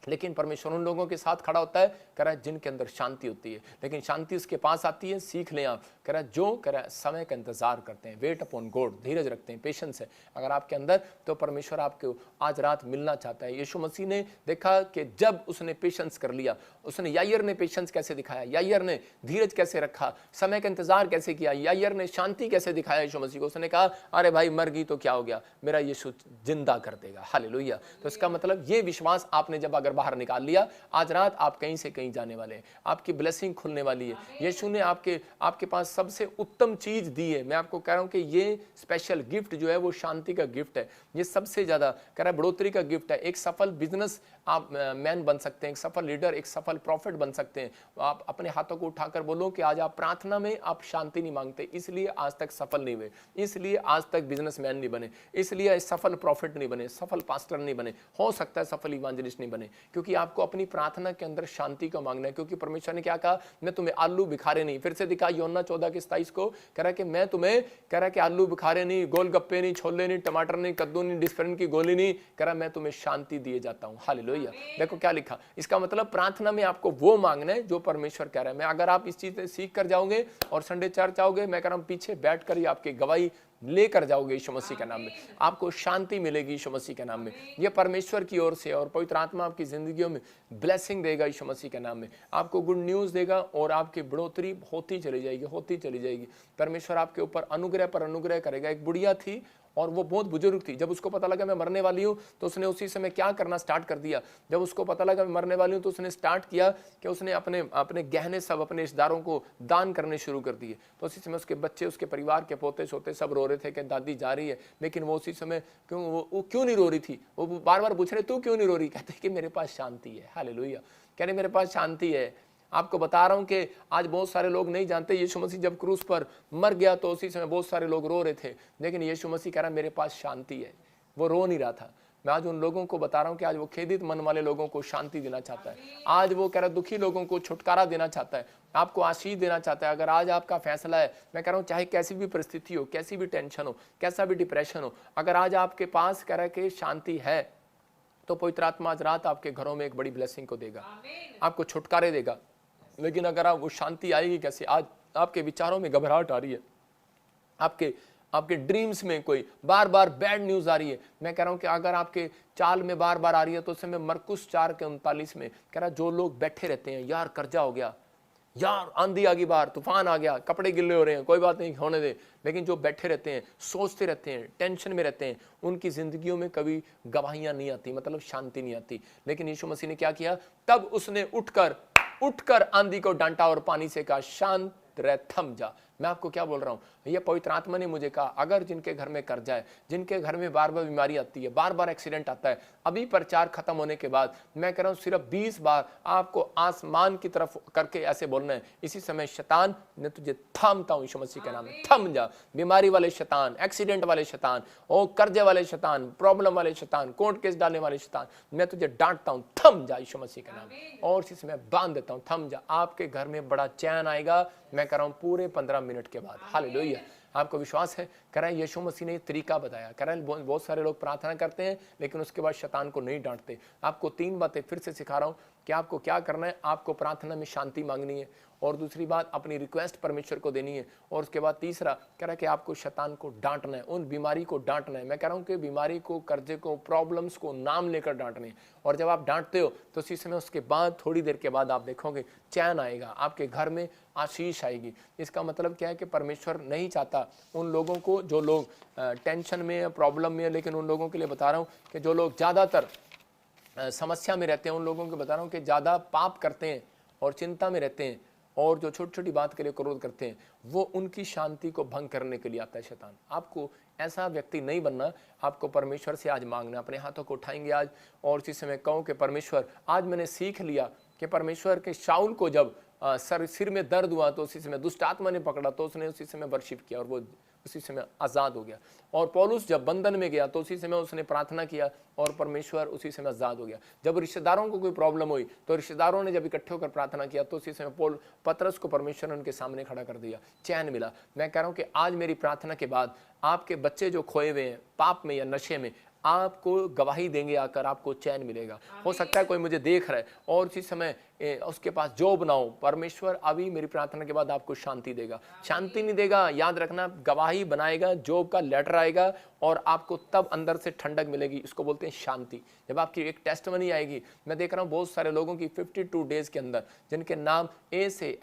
लेकिन परमेश्वर उन लोगों के साथ खड़ा होता है, कह रहा है जिनके अंदर शांति होती है, लेकिन शांति उसके पास आती है, सीख लें आप। कह रहा है जो कह रहा है समय का इंतजार करते हैं, वेट अपॉन गॉड, धीरज रखते हैं, पेशेंस है अगर आपके अंदर, तो परमेश्वर आपको आज रात मिलना चाहता है। यीशु मसीह ने देखा कि जब उसने पेशेंस कर लिया, उसने यायर ने पेशेंस कैसे दिखाया, यायर ने धीरज कैसे रखा, समय का इंतजार कैसे किया, यायर ने शांति कैसे दिखाया यीशु मसीह को। उसने कहा अरे भाई मर गई तो क्या हो गया, मेरा यीशु जिंदा कर देगा, हालेलुया। तो इसका मतलब ये विश्वास आपने जब अगर बाहर निकाल लिया, आज रात आप कहीं से कहीं जाने वाले हैं, आपकी ब्लेसिंग खुलने वाली है। यीशु ने आपके पास सबसे उत्तम चीज दी है। मैं आपको कह रहा हूं कि ये स्पेशल गिफ्ट जो है वो शांति का गिफ्ट है, ये सबसे ज्यादा कह रहा है बढ़ोतरी का गिफ्ट है। एक सफल बिजनेस आप मैन बन सकते हैं, एक सफल लीडर, एक सफल प्रॉफिट बन सकते हैं। आप अपने हाथों को उठाकर बोलो कि आज आप प्रार्थना में आप शांति नहीं मांगते, इसलिए आज तक सफल नहीं हुए, इसलिए आज तक बिजनेसमैन नहीं बने, इसलिए सफल प्रॉफिट नहीं बने, सफल पास्टर नहीं बने, हो सकता है सफल इवांजलिस्ट नहीं बने, क्योंकि आपको अपनी प्रार्थना के अंदर शांति को मांगना है। क्योंकि परमेश्वर ने क्या कहा, मैं तुम्हें आलू बुखारे नहीं, फिर से दिखा यूहन्ना 14:27 को, कह रहा कि मैं तुम्हें, कह रहा कि आलू बुखारे नहीं, गोलगप्पे नहीं, छोले नहीं, टमाटर नहीं, कद्दू नहीं, डिस्पेरिन की गोली नहीं, कह रहा मैं तुम्हें शांति दिए जाता हूं, हालेलुया। देखो क्या लिखा, इसका मतलब प्रार्थना में आपको वो मांगना है जो परमेश्वर कह रहा है। मैं अगर आप इस चीज से सीख कर जाओगे और संडे चर्च आओगे, मैं कह रहा हूं पीछे बैठ कर ही आपकी गवाही लेकर जाओगे यीशु मसीह के नाम में, आपको शांति मिलेगी यीशु मसीह के नाम में। ये परमेश्वर की ओर से, और पवित्र आत्मा आपकी जिंदगियों में ब्लेसिंग देगा यीशु मसीह के नाम में, आपको गुड न्यूज देगा और आपकी बढ़ोतरी होती चली जाएगी, होती चली जाएगी। परमेश्वर आपके ऊपर अनुग्रह पर अनुग्रह करेगा। एक बुढ़िया थी और वो बहुत बुजुर्ग थी, जब उसको पता लगा मैं मरने वाली हूँ तो उसने उसी समय क्या करना स्टार्ट कर दिया। जब उसको पता लगा मैं मरने वाली हूँ तो उसने स्टार्ट किया कि उसने अपने गहने सब अपने रिश्तेदारों को दान करने शुरू कर दिए। तो उसी समय उसके बच्चे, उसके परिवार के पोते सोते सब रो रहे थे कि दादी जा रही है, लेकिन वो उसी समय वो क्यों नहीं रो रही थी, वो बार बार पूछ रहे तू क्यों नहीं रो रही, कहते कि मेरे पास शांति है, हालेलुया, कह रहे मेरे पास शांति है। आपको बता रहा हूं कि आज बहुत सारे लोग नहीं जानते, यीशु मसीह जब क्रूस पर मर गया तो उसी समय बहुत सारे लोग रो रहे थे, लेकिन यीशु मसीह कह रहा मेरे पास शांति है, वो रो नहीं रहा था। मैं आज उन लोगों को बता रहा हूं कि आज वो खेदित मन वाले लोगों को शांति देना चाहता है, आज वो कह रहा दुखी लोगों को छुटकारा देना चाहता है, आपको आशीष देना चाहता है। अगर आज आपका फैसला है, मैं कह रहा हूं चाहे कैसी भी परिस्थिति हो, कैसी भी टेंशन हो, कैसा भी डिप्रेशन हो, अगर आज आपके पास कह रहा है कि शांति है, तो पवित्र आत्मा आज रात आपके घरों में एक बड़ी ब्लेसिंग को देगा, आपको छुटकारे देगा। लेकिन अगर आप वो शांति आएगी कैसे, आज आपके विचारों में घबराहट आ रही है, आपके ड्रीम्स में कोई बार बार बैड न्यूज आ रही है, मैं कह रहा हूं कि अगर आपके चाल में बार बार आ रही है तो उस समय मरकुस 4:39 में कह रहा जो लोग बैठे रहते हैं, यार कर्जा हो गया, यार आंधी आ गई बाहर, तूफान आ गया, कपड़े गिल्ले हो रहे हैं, कोई बात नहीं होने दे, लेकिन जो बैठे रहते हैं, सोचते रहते हैं, टेंशन में रहते हैं, उनकी जिंदगियों में कभी गवाहियां नहीं आती, मतलब शांति नहीं आती। लेकिन यीशु मसीह ने क्या किया, तब उसने उठकर आंधी को डांटा और पानी से कहा शांत रह, थम जा। मैं आपको क्या बोल रहा हूँ, ये पवित्र आत्मा ने मुझे कहा, अगर जिनके घर में कर्जा है, जिनके घर में बार बार बीमारी आती है, बार बार एक्सीडेंट आता है, अभी प्रचार खत्म होने के बाद मैं कह रहा हूँ सिर्फ 20 बार आपको आसमान की तरफ करके ऐसे बोलना है, इसी समय शैतान ने तुझे थामता हूँ यीशु मसीह के नाम में, थम जा। बीमारी वाले शैतान, एक्सीडेंट वाले शैतान, और कर्जे वाले शैतान, प्रॉब्लम वाले शैतान, कोर्ट केस डालने वाले शैतान, मैं तुझे डांटता हूँ, थम जा यीशु मसीह के नाम में, और इसी समय बांध देता हूँ, थम जा। आपके घर में बड़ा चैन आएगा, मैं कह रहा हूँ पूरे 15 मिनट के बाद। हालेलुया। आपको विश्वास है? कह रहे हैं यीशु मसीह ने ये तरीका बताया। कह रहे हैं बहुत सारे लोग प्रार्थना करते हैं लेकिन उसके बाद शैतान को नहीं डांटते। आपको 3 बातें फिर से सिखा रहा हूँ कि आपको क्या करना है। आपको प्रार्थना में शांति मांगनी है, और दूसरी बात अपनी रिक्वेस्ट परमेश्वर को देनी है, और उसके बाद तीसरा कह रहा है कि आपको शैतान को डांटना है, उन बीमारी को डांटना है। मैं कह रहा हूँ कि बीमारी को, कर्जे को, प्रॉब्लम्स को नाम लेकर डांटने हैं, और जब आप डांटते हो तो उसी समय उसके बाद थोड़ी देर के बाद आप देखोगे चैन आएगा, आपके घर में आशीष आएगी। इसका मतलब क्या है कि परमेश्वर नहीं चाहता उन लोगों को जो लोग टेंशन में, प्रॉब्लम में, लेकिन उन लोगों के लिए बता रहा हूँ कि जो लोग ज़्यादातर समस्या में रहते हैं, उन लोगों को बता रहा हूँ कि ज़्यादा पाप करते हैं और चिंता में रहते हैं, और जो छोटी छोटी बात के लिए क्रोध करते हैं, वो उनकी शांति को भंग करने के लिए आता है शैतान। आपको ऐसा व्यक्ति नहीं बनना। आपको परमेश्वर से आज मांगना। अपने हाथों को उठाएंगे आज, और इसी समय कहो कि परमेश्वर, आज मैंने सीख लिया कि परमेश्वर के शाऊल को जब सिर में दर्द हुआ तो उसी समय दुष्ट आत्मा ने पकड़ा, तो उसने उसी समय वर्शिप किया और वो उसी समय आज़ाद हो गया। और पौलुस जब बंधन में गया तो उसी समय उसने प्रार्थना किया और परमेश्वर उसी समय आज़ाद हो गया। जब रिश्तेदारों को कोई प्रॉब्लम हुई तो रिश्तेदारों ने जब इकट्ठे होकर प्रार्थना किया तो उसी समय पतरस को परमेश्वर ने उनके सामने खड़ा कर दिया, चैन मिला। मैं कह रहा हूँ कि आज मेरी प्रार्थना के बाद आपके बच्चे जो खोए हुए हैं पाप में या नशे में, आपको गवाही देंगे आकर, आपको चैन मिलेगा। हो सकता है कोई मुझे देख रहा है और इसी समय उसके पास जॉब ना हो, परमेश्वर अभी मेरी प्रार्थना के बाद आपको शांति देगा। शांति नहीं देगा, याद रखना, गवाही बनाएगा, जॉब का लेटर आएगा और आपको तब अंदर से ठंडक मिलेगी। इसको बोलते हैं शांति। जब आपकी एक टेस्टमनी आएगी, मैं देख रहा हूँ बहुत सारे लोगों की 52 डेज के अंदर जिनके नाम ए से